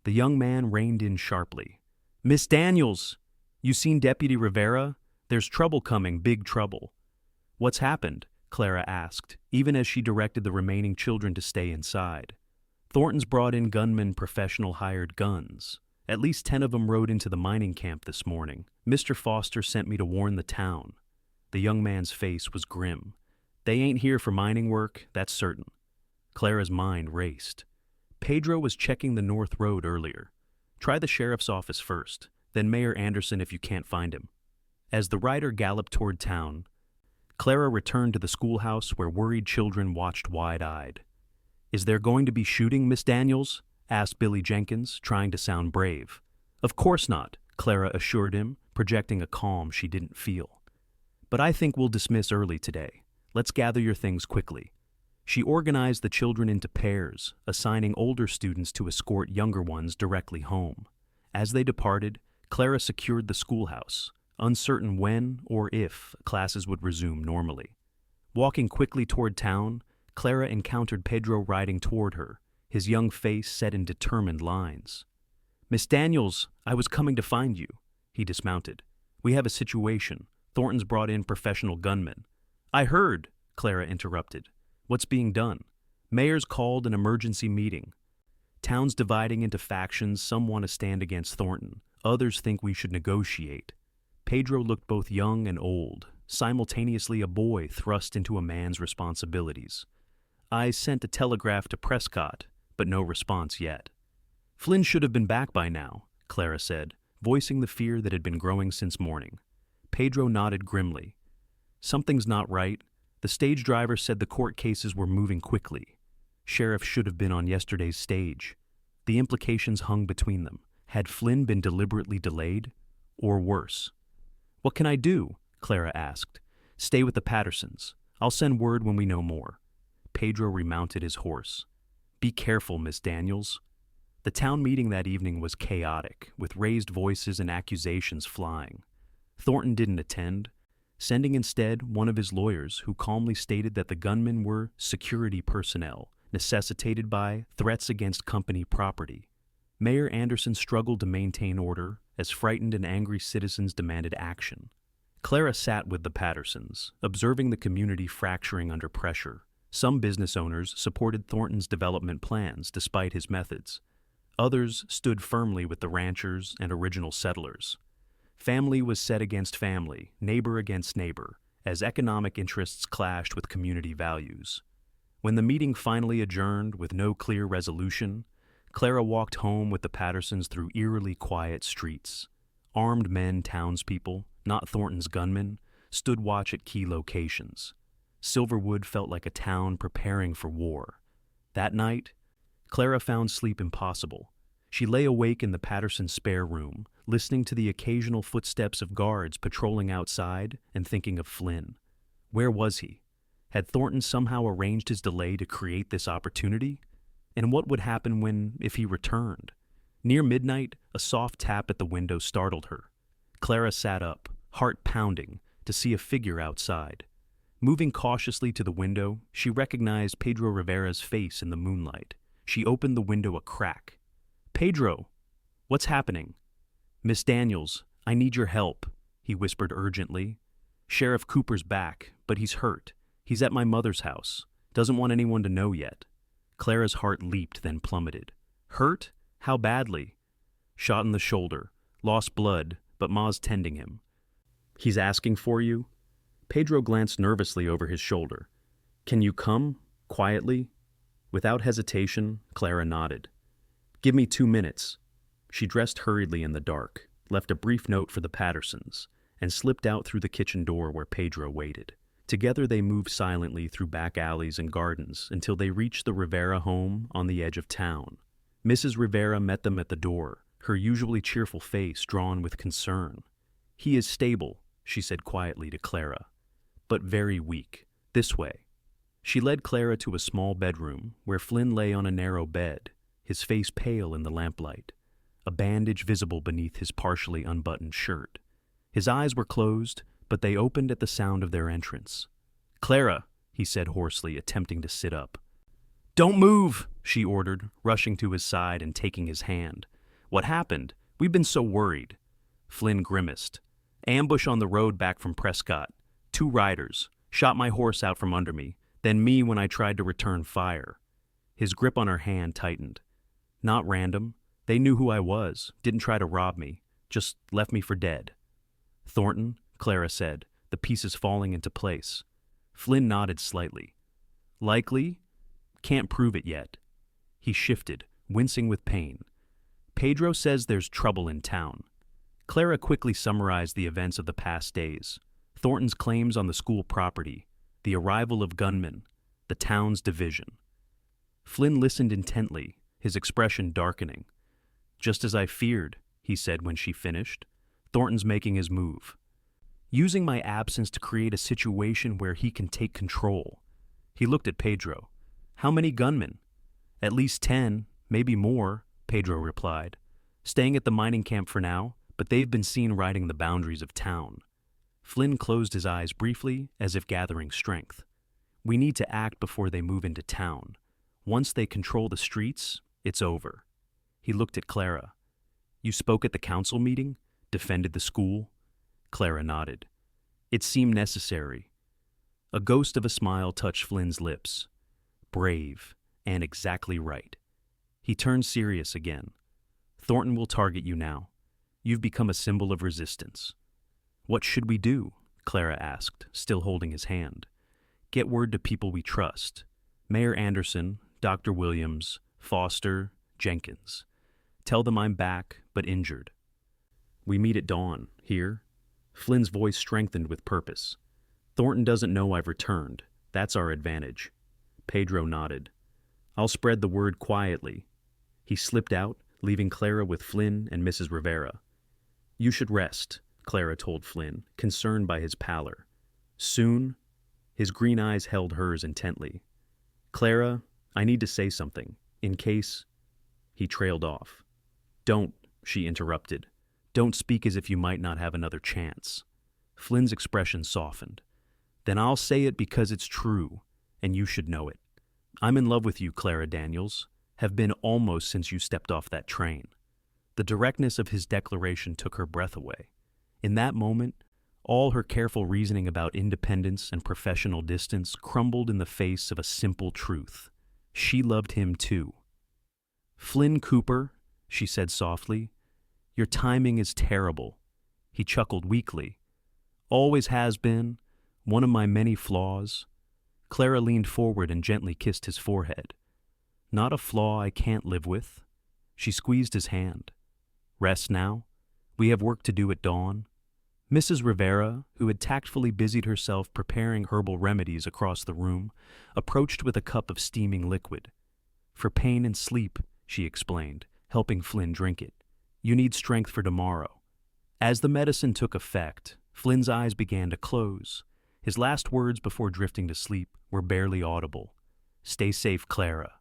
The young man reined in sharply. "Miss Daniels! You seen Deputy Rivera? There's trouble coming, big trouble." "What's happened?" Clara asked, even as she directed the remaining children to stay inside. "Thornton's brought in gunmen, professional hired guns. At least 10 of them rode into the mining camp this morning. Mr. Foster sent me to warn the town." The young man's face was grim. "They ain't here for mining work, that's certain." Clara's mind raced. Pedro was checking the North Road earlier. Try the sheriff's office first, then Mayor Anderson if you can't find him. As the rider galloped toward town, Clara returned to the schoolhouse where worried children watched wide-eyed. "Is there going to be shooting, Miss Daniels?" asked Billy Jenkins, trying to sound brave. "Of course not," Clara assured him, projecting a calm she didn't feel. "But I think we'll dismiss early today. Let's gather your things quickly." She organized the children into pairs, assigning older students to escort younger ones directly home. As they departed, Clara secured the schoolhouse, uncertain when or if classes would resume normally. Walking quickly toward town, Clara encountered Pedro riding toward her, his young face set in determined lines. "Miss Daniels, I was coming to find you." He dismounted. "We have a situation. Thornton's brought in professional gunmen." "I heard," Clara interrupted. "What's being done?" "Mayor's called an emergency meeting. Town's dividing into factions. Some want to stand against Thornton. Others think we should negotiate." Pedro looked both young and old, simultaneously a boy thrust into a man's responsibilities. "I sent a telegraph to Prescott, but no response yet." "Flynn should have been back by now," Clara said, voicing the fear that had been growing since morning. Pedro nodded grimly. "Something's not right. The stage driver said the court cases were moving quickly. Sheriff should have been on yesterday's stage." The implications hung between them. Had Flynn been deliberately delayed? Or worse? "What can I do?" Clara asked. "Stay with the Pattersons. I'll send word when we know more." Pedro remounted his horse. "Be careful, Miss Daniels." The town meeting that evening was chaotic, with raised voices and accusations flying. Thornton didn't attend, sending instead one of his lawyers who calmly stated that the gunmen were security personnel, necessitated by threats against company property. Mayor Anderson struggled to maintain order as frightened and angry citizens demanded action. Clara sat with the Pattersons, observing the community fracturing under pressure. Some business owners supported Thornton's development plans despite his methods. Others stood firmly with the ranchers and original settlers. Family was set against family, neighbor against neighbor, as economic interests clashed with community values. When the meeting finally adjourned with no clear resolution, Clara walked home with the Pattersons through eerily quiet streets. Armed men, townspeople, not Thornton's gunmen, stood watch at key locations. Silverwood felt like a town preparing for war. That night, Clara found sleep impossible. She lay awake in the Patterson spare room, listening to the occasional footsteps of guards patrolling outside and thinking of Flynn. Where was he? Had Thornton somehow arranged his delay to create this opportunity? And what would happen if he returned? Near midnight, a soft tap at the window startled her. Clara sat up, heart pounding, to see a figure outside. Moving cautiously to the window, she recognized Pedro Rivera's face in the moonlight. She opened the window a crack. "Pedro! What's happening?" "Miss Daniels, I need your help," he whispered urgently. "Sheriff Cooper's back, but he's hurt. He's at my mother's house. Doesn't want anyone to know yet." Clara's heart leaped, then plummeted. "Hurt? How badly?" "Shot in the shoulder. Lost blood, but Ma's tending him." "He's asking for you?" Pedro glanced nervously over his shoulder. "Can you come? Quietly?" Without hesitation, Clara nodded. Give me 2 minutes. She dressed hurriedly in the dark, left a brief note for the Pattersons, and slipped out through the kitchen door where Pedro waited. Together they moved silently through back alleys and gardens until they reached the Rivera home on the edge of town. Mrs. Rivera met them at the door, her usually cheerful face drawn with concern. "He is stable," she said quietly to Clara, "but very weak. This way." She led Clara to a small bedroom where Flynn lay on a narrow bed, his face pale in the lamplight, a bandage visible beneath his partially unbuttoned shirt. His eyes were closed, but they opened at the sound of their entrance. "Clara," he said hoarsely, attempting to sit up. "Don't move," she ordered, rushing to his side and taking his hand. "What happened? We've been so worried." Flynn grimaced. "Ambush on the road back from Prescott. 2 riders. Shot my horse out from under me, then me when I tried to return fire." His grip on her hand tightened. "Not random. They knew who I was, didn't try to rob me, just left me for dead." "Thornton," Clara said, the pieces falling into place. Flynn nodded slightly. "Likely? Can't prove it yet." He shifted, wincing with pain. "Pedro says there's trouble in town." Clara quickly summarized the events of the past days. Thornton's claims on the school property, the arrival of gunmen, the town's division. Flynn listened intently, his expression darkening. "Just as I feared," he said when she finished. "Thornton's making his move. Using my absence to create a situation where he can take control." He looked at Pedro. "How many gunmen?" "At least 10, maybe more," Pedro replied. "Staying at the mining camp for now, but they've been seen riding the boundaries of town." Flynn closed his eyes briefly, as if gathering strength. "We need to act before they move into town. Once they control the streets, it's over." He looked at Clara. "You spoke at the council meeting? Defended the school?" Clara nodded. "It seemed necessary." A ghost of a smile touched Flynn's lips. "Brave, and exactly right." He turned serious again. "Thornton will target you now. You've become a symbol of resistance." "What should we do?" Clara asked, still holding his hand. "Get word to people we trust. Mayor Anderson, Dr. Williams, Foster, Jenkins. Tell them I'm back, but injured. We meet at dawn, here." Flynn's voice strengthened with purpose. "Thornton doesn't know I've returned. That's our advantage." Pedro nodded. "I'll spread the word quietly." He slipped out, leaving Clara with Flynn and Mrs. Rivera. "You should rest," Clara told Flynn, concerned by his pallor. "Soon?" His green eyes held hers intently. "Clara, I need to say something, in case—" He trailed off. "Don't," she interrupted. "Don't speak as if you might not have another chance." Flynn's expression softened. "Then I'll say it because it's true, and you should know it. I'm in love with you, Clara Daniels. Have been almost since you stepped off that train." The directness of his declaration took her breath away. In that moment, all her careful reasoning about independence and professional distance crumbled in the face of a simple truth. She loved him too. "Flynn Cooper," she said softly, "your timing is terrible." He chuckled weakly. "Always has been. One of my many flaws." Clara leaned forward and gently kissed his forehead. "Not a flaw I can't live with." She squeezed his hand. "Rest now. We have work to do at dawn." Mrs. Rivera, who had tactfully busied herself preparing herbal remedies across the room, approached with a cup of steaming liquid. "For pain and sleep," she explained, helping Flynn drink it. "You need strength for tomorrow." As the medicine took effect, Flynn's eyes began to close. His last words before drifting to sleep were barely audible. "Stay safe, Clara.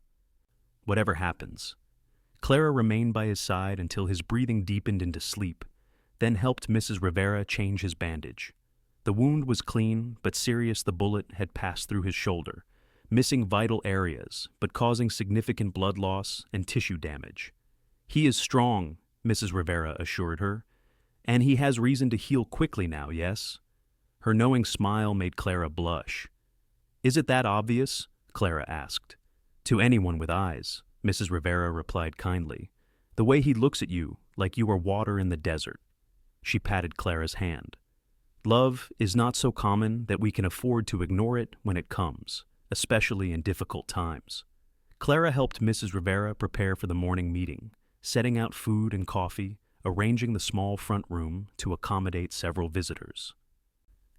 Whatever happens." Clara remained by his side until his breathing deepened into sleep, then helped Mrs. Rivera change his bandage. The wound was clean, but serious. The bullet had passed through his shoulder, missing vital areas, but causing significant blood loss and tissue damage. "He is strong," Mrs. Rivera assured her, "and he has reason to heal quickly now, yes?" Her knowing smile made Clara blush. "Is it that obvious?" Clara asked. "To anyone with eyes," Mrs. Rivera replied kindly. "The way he looks at you, like you are water in the desert." She patted Clara's hand. "Love is not so common that we can afford to ignore it when it comes, especially in difficult times." Clara helped Mrs. Rivera prepare for the morning meeting, setting out food and coffee, arranging the small front room to accommodate several visitors.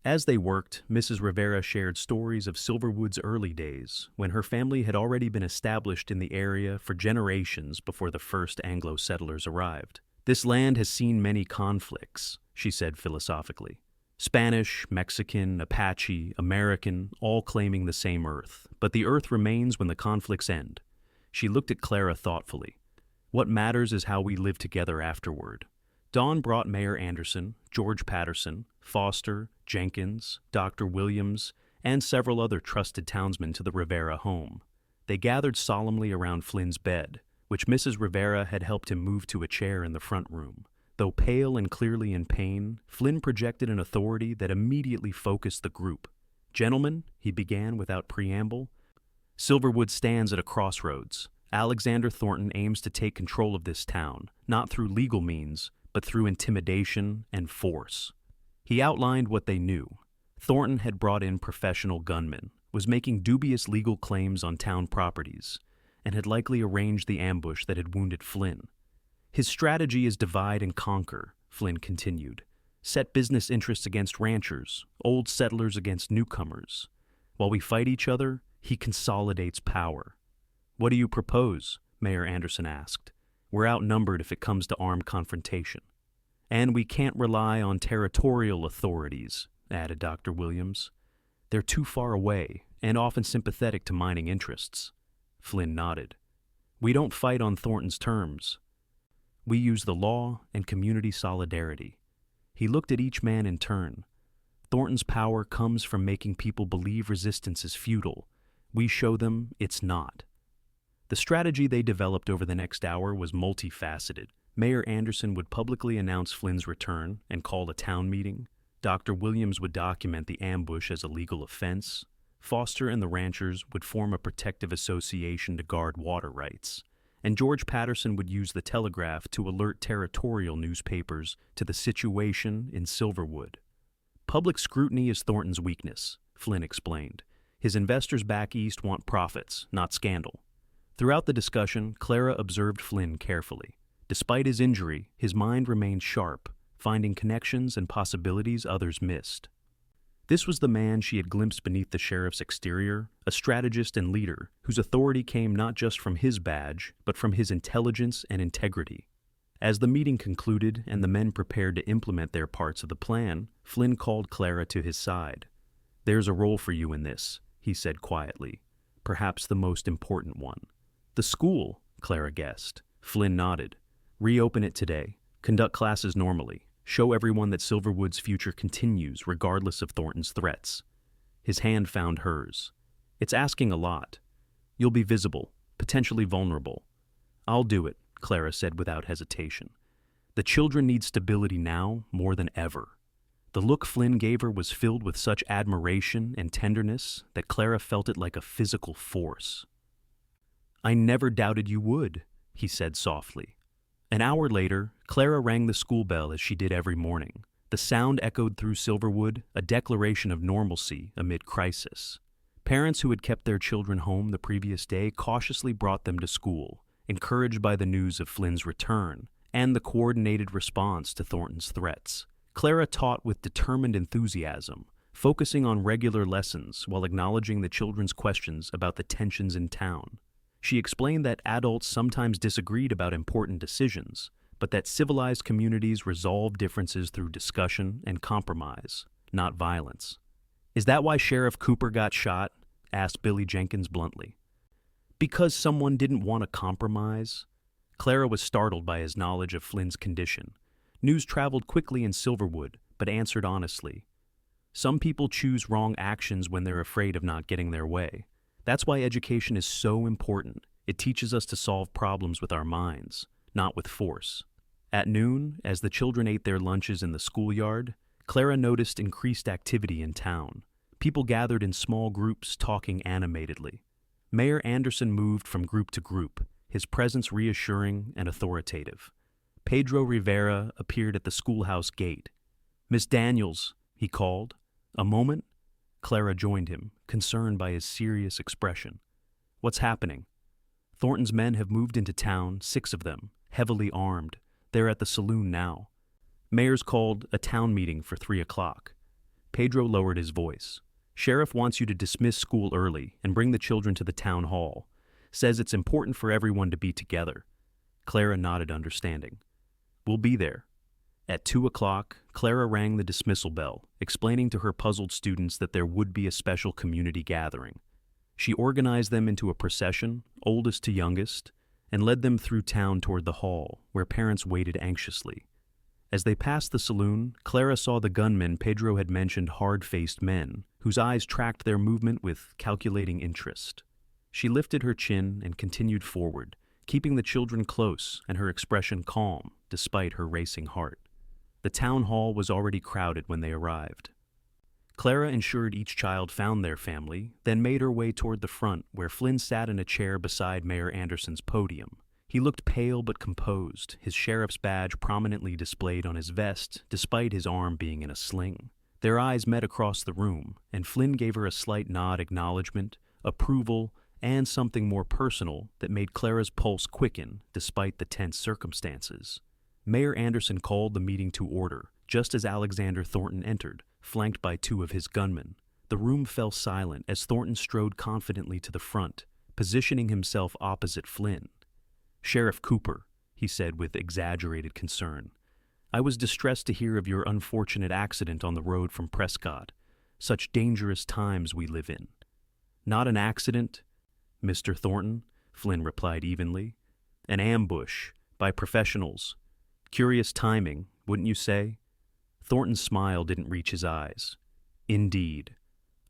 As they worked, Mrs. Rivera shared stories of Silverwood's early days, when her family had already been established in the area for generations before the first Anglo settlers arrived. "This land has seen many conflicts," she said philosophically. "Spanish, Mexican, Apache, American, all claiming the same earth. But the earth remains when the conflicts end." She looked at Clara thoughtfully. "What matters is how we live together afterward." Dawn brought Mayor Anderson, George Patterson, Foster, Jenkins, Dr. Williams, and several other trusted townsmen to the Rivera home. They gathered solemnly around Flynn's bed, which Mrs. Rivera had helped him move to a chair in the front room. Though pale and clearly in pain, Flynn projected an authority that immediately focused the group. "Gentlemen," he began without preamble, "Silverwood stands at a crossroads. Alexander Thornton aims to take control of this town, not through legal means, but through intimidation and force." He outlined what they knew. Thornton had brought in professional gunmen, was making dubious legal claims on town properties, and had likely arranged the ambush that had wounded Flynn. "His strategy is divide and conquer," Flynn continued. "Set business interests against ranchers, old settlers against newcomers. While we fight each other, he consolidates power." "What do you propose?" Mayor Anderson asked. "We're outnumbered if it comes to armed confrontation." "And we can't rely on territorial authorities," added Dr. Williams. "They're too far away and often sympathetic to mining interests." Flynn nodded. "We don't fight on Thornton's terms. We use the law and community solidarity." He looked at each man in turn. "Thornton's power comes from making people believe resistance is futile. We show them it's not." The strategy they developed over the next hour was multifaceted. Mayor Anderson would publicly announce Flynn's return and call a town meeting. Dr. Williams would document the ambush as a legal offense. Foster and the ranchers would form a protective association to guard water rights. And George Patterson would use the telegraph to alert territorial newspapers to the situation in Silverwood. "Public scrutiny is Thornton's weakness," Flynn explained. "His investors back east want profits, not scandal." Throughout the discussion, Clara observed Flynn carefully. Despite his injury, his mind remained sharp, finding connections and possibilities others missed. This was the man she had glimpsed beneath the sheriff's exterior, a strategist and leader whose authority came not just from his badge, but from his intelligence and integrity. As the meeting concluded and the men prepared to implement their parts of the plan, Flynn called Clara to his side. "There's a role for you in this," he said quietly, "perhaps the most important one." "The school," Clara guessed. Flynn nodded. "Reopen it today. Conduct classes normally. Show everyone that Silverwood's future continues regardless of Thornton's threats." His hand found hers. "It's asking a lot. You'll be visible, potentially vulnerable." "I'll do it," Clara said without hesitation. "The children need stability now more than ever." The look Flynn gave her was filled with such admiration and tenderness that Clara felt it like a physical force. "I never doubted you would," he said softly. An hour later, Clara rang the school bell as she did every morning. The sound echoed through Silverwood, a declaration of normalcy amid crisis. Parents who had kept their children home the previous day cautiously brought them to school, encouraged by the news of Flynn's return and the coordinated response to Thornton's threats. Clara taught with determined enthusiasm, focusing on regular lessons while acknowledging the children's questions about the tensions in town. She explained that adults sometimes disagreed about important decisions, but that civilized communities resolve differences through discussion and compromise, not violence. "Is that why Sheriff Cooper got shot?" asked Billy Jenkins bluntly. "Because someone didn't want to compromise?" Clara was startled by his knowledge of Flynn's condition. News traveled quickly in Silverwood, but answered honestly. "Some people choose wrong actions when they're afraid of not getting their way. That's why education is so important. It teaches us to solve problems with our minds, not with force." At noon, as the children ate their lunches in the schoolyard, Clara noticed increased activity in town. People gathered in small groups, talking animatedly. Mayor Anderson moved from group to group, his presence reassuring and authoritative. Pedro Rivera appeared at the schoolhouse gate. "Miss Daniels," he called. "A moment?" Clara joined him, concerned by his serious expression. "What's happening?" Thornton's men have moved into town, 6 of them, heavily armed. They're at the saloon now. Mayor's called a town meeting for 3 o'clock. Pedro lowered his voice. Sheriff wants you to dismiss school early and bring the children to the town hall. Says it's important for everyone to be together. Clara nodded understanding. We'll be there. At 2 o'clock, Clara rang the dismissal bell, explaining to her puzzled students that there would be a special community gathering. She organized them into a procession, oldest to youngest, and led them through town toward the hall, where parents waited anxiously. As they passed the saloon, Clara saw the gunmen Pedro had mentioned, hard-faced men, whose eyes tracked their movement with calculating interest. She lifted her chin and continued forward, keeping the children close and her expression calm despite her racing heart. The town hall was already crowded when they arrived. Clara ensured each child found their family, then made her way toward the front where Flynn sat in a chair beside Mayor Anderson's podium. He looked pale but composed, his sheriff's badge prominently displayed on his vest despite his arm being in a sling. Their eyes met across the room, and Flynn gave her a slight nod acknowledgement, approval, and something more personal that made Clara's pulse quicken despite the tense circumstances. Mayor Anderson called the meeting to order, just as Alexander Thornton entered, flanked by 2 of his gunmen. The room fell silent as Thornton strode confidently to the front, positioning himself opposite Flynn. "Sheriff Cooper," he said with exaggerated concern, "I was distressed to hear of your unfortunate accident on the road from Prescott. Such dangerous times we live in." "Not an accident, Mr. Thornton," Flynn replied evenly. "An ambush, by professionals. Curious timing, wouldn't you say?" Thornton's smile didn't reach his eyes. "Indeed.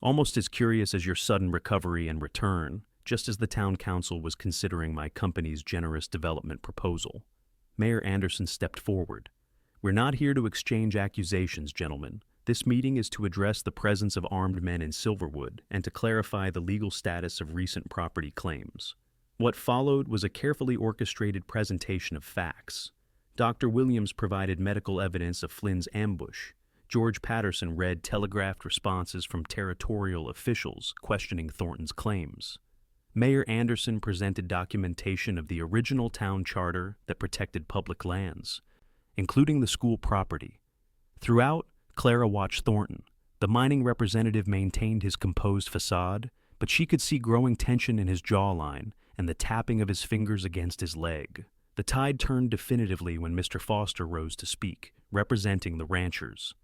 Almost as curious as your sudden recovery and return, just as the town council was considering my company's generous development proposal." Mayor Anderson stepped forward. "We're not here to exchange accusations, gentlemen. This meeting is to address the presence of armed men in Silverwood and to clarify the legal status of recent property claims." What followed was a carefully orchestrated presentation of facts. Dr. Williams provided medical evidence of Flynn's ambush. George Patterson read telegraphed responses from territorial officials questioning Thornton's claims. Mayor Anderson presented documentation of the original town charter that protected public lands, including the school property. Throughout, Clara watched Thornton. The mining representative maintained his composed facade, but she could see growing tension in his jawline and the tapping of his fingers against his leg. The tide turned definitively when Mr. Foster rose to speak, representing the ranchers.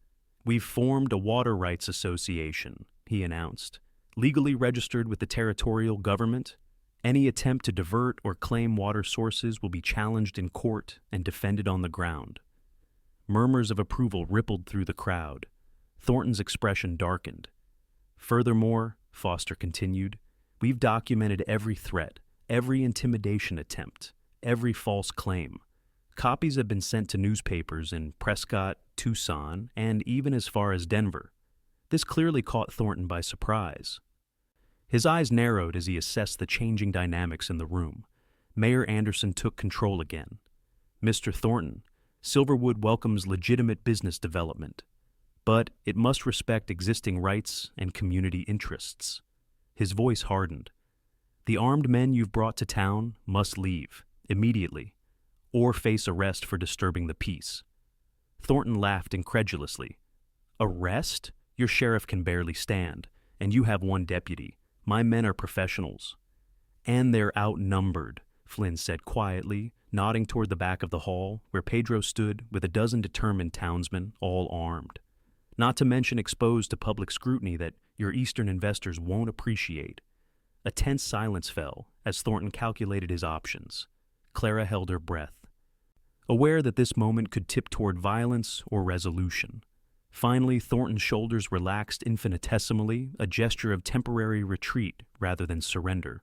"We've formed a water rights association," he announced, "legally registered with the territorial government. Any attempt to divert or claim water sources will be challenged in court and defended on the ground." Murmurs of approval rippled through the crowd. Thornton's expression darkened. "Furthermore," Foster continued, "we've documented every threat, every intimidation attempt, every false claim. Copies have been sent to newspapers in Prescott, Tucson, and even as far as Denver." This clearly caught Thornton by surprise. His eyes narrowed as he assessed the changing dynamics in the room. Mayor Anderson took control again. "Mr. Thornton, Silverwood welcomes legitimate business development, but it must respect existing rights and community interests." His voice hardened. "The armed men you've brought to town must leave immediately, or face arrest for disturbing the peace." Thornton laughed incredulously. "Arrest? Your sheriff can barely stand, and you have 1 deputy. My men are professionals." "And they're outnumbered," Flynn said quietly, nodding toward the back of the hall, where Pedro stood with a dozen determined townsmen, all armed. "Not to mention exposed to public scrutiny that your eastern investors won't appreciate." A tense silence fell as Thornton calculated his options. Clara held her breath, aware that this moment could tip toward violence or resolution. Finally, Thornton's shoulders relaxed infinitesimally, a gesture of temporary retreat rather than surrender.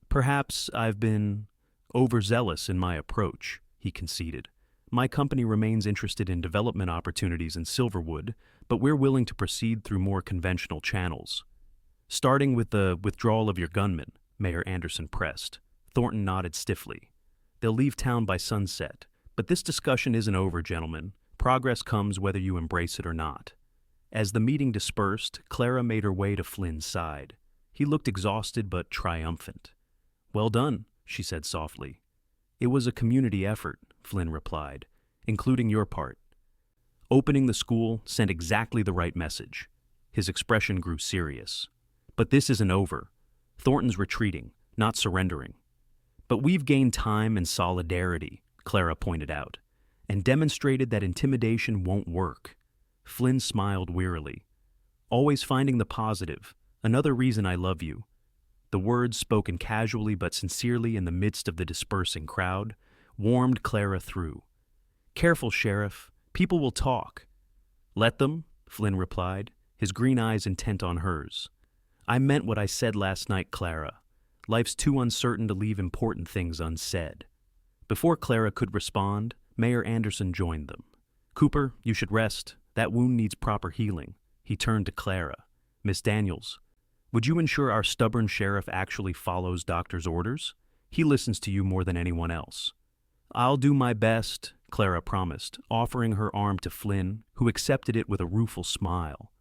"Perhaps I've been overzealous in my approach," he conceded. "My company remains interested in development opportunities in Silverwood, but we're willing to proceed through more conventional channels." "Starting with the withdrawal of your gunmen," Mayor Anderson pressed. Thornton nodded stiffly. "They'll leave town by sunset. But this discussion isn't over, gentlemen. Progress comes whether you embrace it or not." As the meeting dispersed, Clara made her way to Flynn's side. He looked exhausted but triumphant. "Well done," she said softly. It was a community effort, Flynn replied, including your part. Opening the school sent exactly the right message. His expression grew serious. But this isn't over. Thornton's retreating, not surrendering. But we've gained time and solidarity, Clara pointed out, and demonstrated that intimidation won't work. Flynn smiled wearily. Always finding the positive, another reason I love you. The words, spoken casually but sincerely in the midst of the dispersing crowd, warmed Clara through. Careful, Sheriff. People will talk. Let them, Flynn replied, his green eyes intent on hers. I meant what I said last night, Clara. Life's too uncertain to leave important things unsaid. Before Clara could respond, Mayor Anderson joined them. Cooper, you should rest. That wound needs proper healing. He turned to Clara. Miss Daniels, would you ensure our stubborn sheriff actually follows doctor's orders? He listens to you more than anyone else. I'll do my best, Clara promised, offering her arm to Flynn, who accepted it with a rueful smile.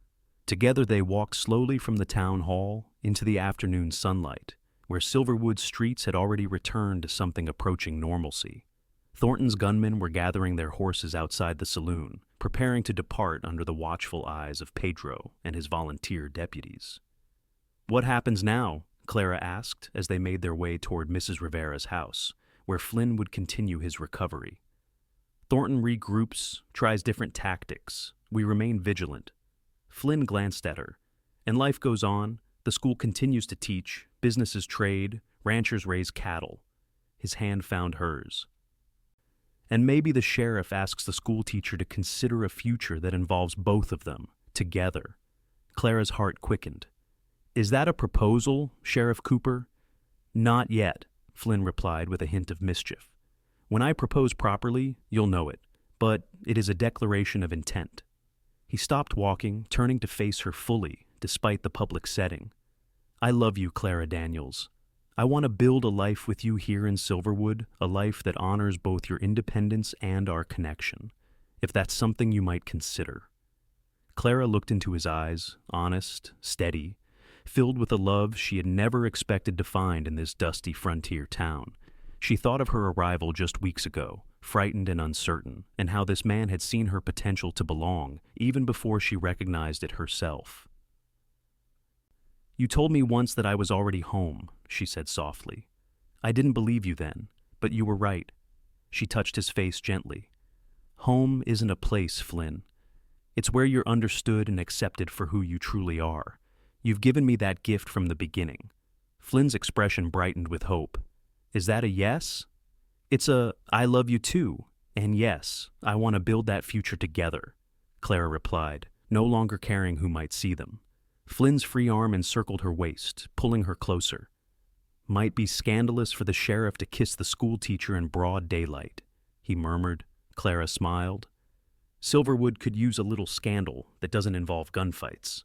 Together they walked slowly from the town hall into the afternoon sunlight, where Silverwood's streets had already returned to something approaching normalcy. Thornton's gunmen were gathering their horses outside the saloon, preparing to depart under the watchful eyes of Pedro and his volunteer deputies. What happens now? Clara asked as they made their way toward Mrs. Rivera's house, where Flynn would continue his recovery. Thornton regroups, tries different tactics. We remain vigilant. Flynn glanced at her. And life goes on. The school continues to teach. Businesses trade. Ranchers raise cattle. His hand found hers. And maybe the sheriff asks the schoolteacher to consider a future that involves both of them, together. Clara's heart quickened. Is that a proposal, Sheriff Cooper? Not yet, Flynn replied with a hint of mischief. When I propose properly, you'll know it, but it is a declaration of intent. He stopped walking, turning to face her fully, despite the public setting. I love you, Clara Daniels. I want to build a life with you here in Silverwood, a life that honors both your independence and our connection, if that's something you might consider. Clara looked into his eyes, honest, steady, filled with a love she had never expected to find in this dusty frontier town. She thought of her arrival just weeks ago, frightened and uncertain, and how this man had seen her potential to belong, even before she recognized it herself. You told me once that I was already home, she said softly. I didn't believe you then, but you were right. She touched his face gently. Home isn't a place, Flynn. It's where you're understood and accepted for who you truly are. You've given me that gift from the beginning. Flynn's expression brightened with hope. Is that a yes? It's a, I love you too, and yes, I want to build that future together, Clara replied, no longer caring who might see them. Flynn's free arm encircled her waist, pulling her closer. Might be scandalous for the sheriff to kiss the schoolteacher in broad daylight, he murmured. Clara smiled. Silverwood could use a little scandal that doesn't involve gunfights.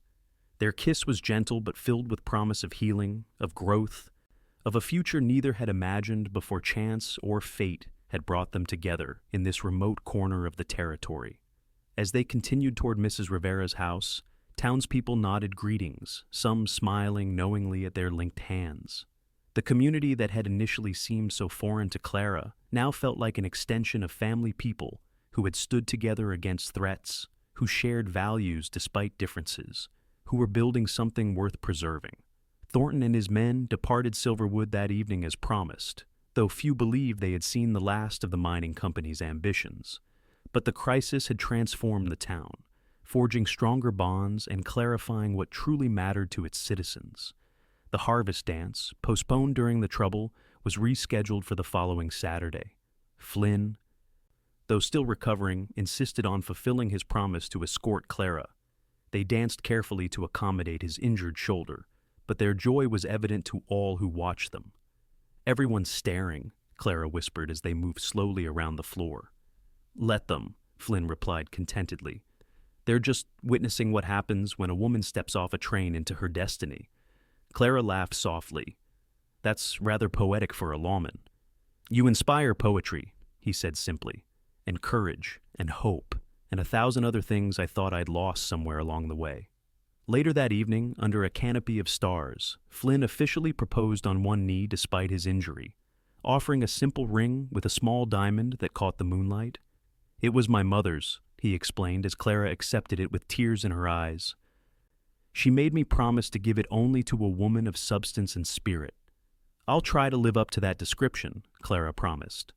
Their kiss was gentle but filled with promise of healing, of growth, of a future neither had imagined before chance or fate had brought them together in this remote corner of the territory. As they continued toward Mrs. Rivera's house, townspeople nodded greetings, some smiling knowingly at their linked hands. The community that had initially seemed so foreign to Clara now felt like an extension of family people who had stood together against threats, who shared values despite differences, who were building something worth preserving. Thornton and his men departed Silverwood that evening as promised, though few believed they had seen the last of the mining company's ambitions. But the crisis had transformed the town, forging stronger bonds and clarifying what truly mattered to its citizens. The harvest dance, postponed during the trouble, was rescheduled for the following Saturday. Flynn, though still recovering, insisted on fulfilling his promise to escort Clara. They danced carefully to accommodate his injured shoulder, but their joy was evident to all who watched them. Everyone's staring, Clara whispered as they moved slowly around the floor. Let them, Flynn replied contentedly. They're just witnessing what happens when a woman steps off a train into her destiny. Clara laughed softly. That's rather poetic for a lawman. You inspire poetry, he said simply, and courage, and hope, and 1,000 other things I thought I'd lost somewhere along the way. Later that evening, under a canopy of stars, Flynn officially proposed on one knee despite his injury. offering a simple ring with a small diamond that caught the moonlight. "It was my mother's," he explained as Clara accepted it with tears in her eyes. "She made me promise to give it only to a woman of substance and spirit." "I'll try to live up to that description," Clara promised.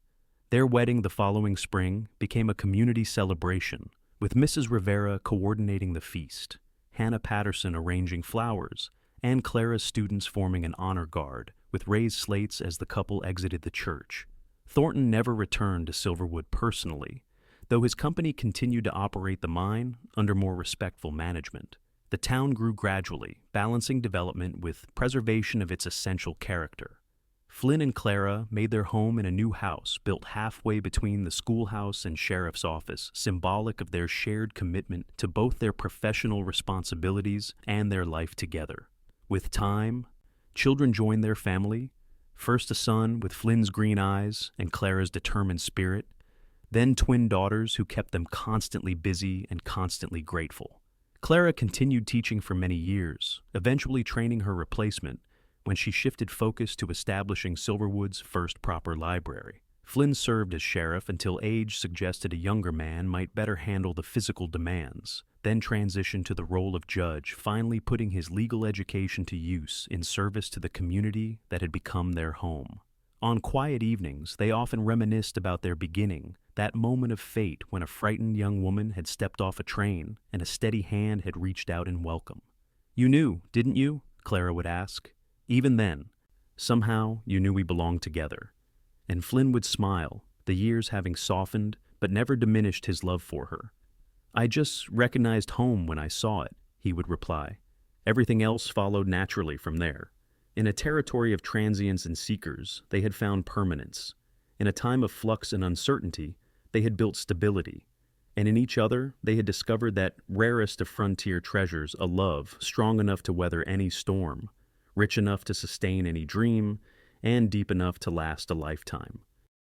Their wedding the following spring became a community celebration, with Mrs. Rivera coordinating the feast, Hannah Patterson arranging flowers, and Clara's students forming an honor guard, with raised slates as the couple exited the church. Thornton never returned to Silverwood personally, though his company continued to operate the mine under more respectful management. The town grew gradually, balancing development with preservation of its essential character. Flynn and Clara made their home in a new house built halfway between the schoolhouse and sheriff's office, symbolic of their shared commitment to both their professional responsibilities and their life together. With time, children joined their family, first a son with Flynn's green eyes and Clara's determined spirit, then twin daughters who kept them constantly busy and constantly grateful. Clara continued teaching for many years, eventually training her replacement when she shifted focus to establishing Silverwood's first proper library. Flynn served as sheriff until age suggested a younger man might better handle the physical demands, then transitioned to the role of judge, finally putting his legal education to use in service to the community that had become their home. On quiet evenings, they often reminisced about their beginning, that moment of fate when a frightened young woman had stepped off a train and a steady hand had reached out in welcome. "You knew, didn't you?" Clara would ask. "Even then, somehow you knew we belonged together." And Flynn would smile, the years having softened but never diminished his love for her. "I just recognized home when I saw it," he would reply. Everything else followed naturally from there. In a territory of transients and seekers, they had found permanence. In a time of flux and uncertainty, they had built stability. And in each other, they had discovered that rarest of frontier treasures, a love strong enough to weather any storm, rich enough to sustain any dream, and deep enough to last a lifetime.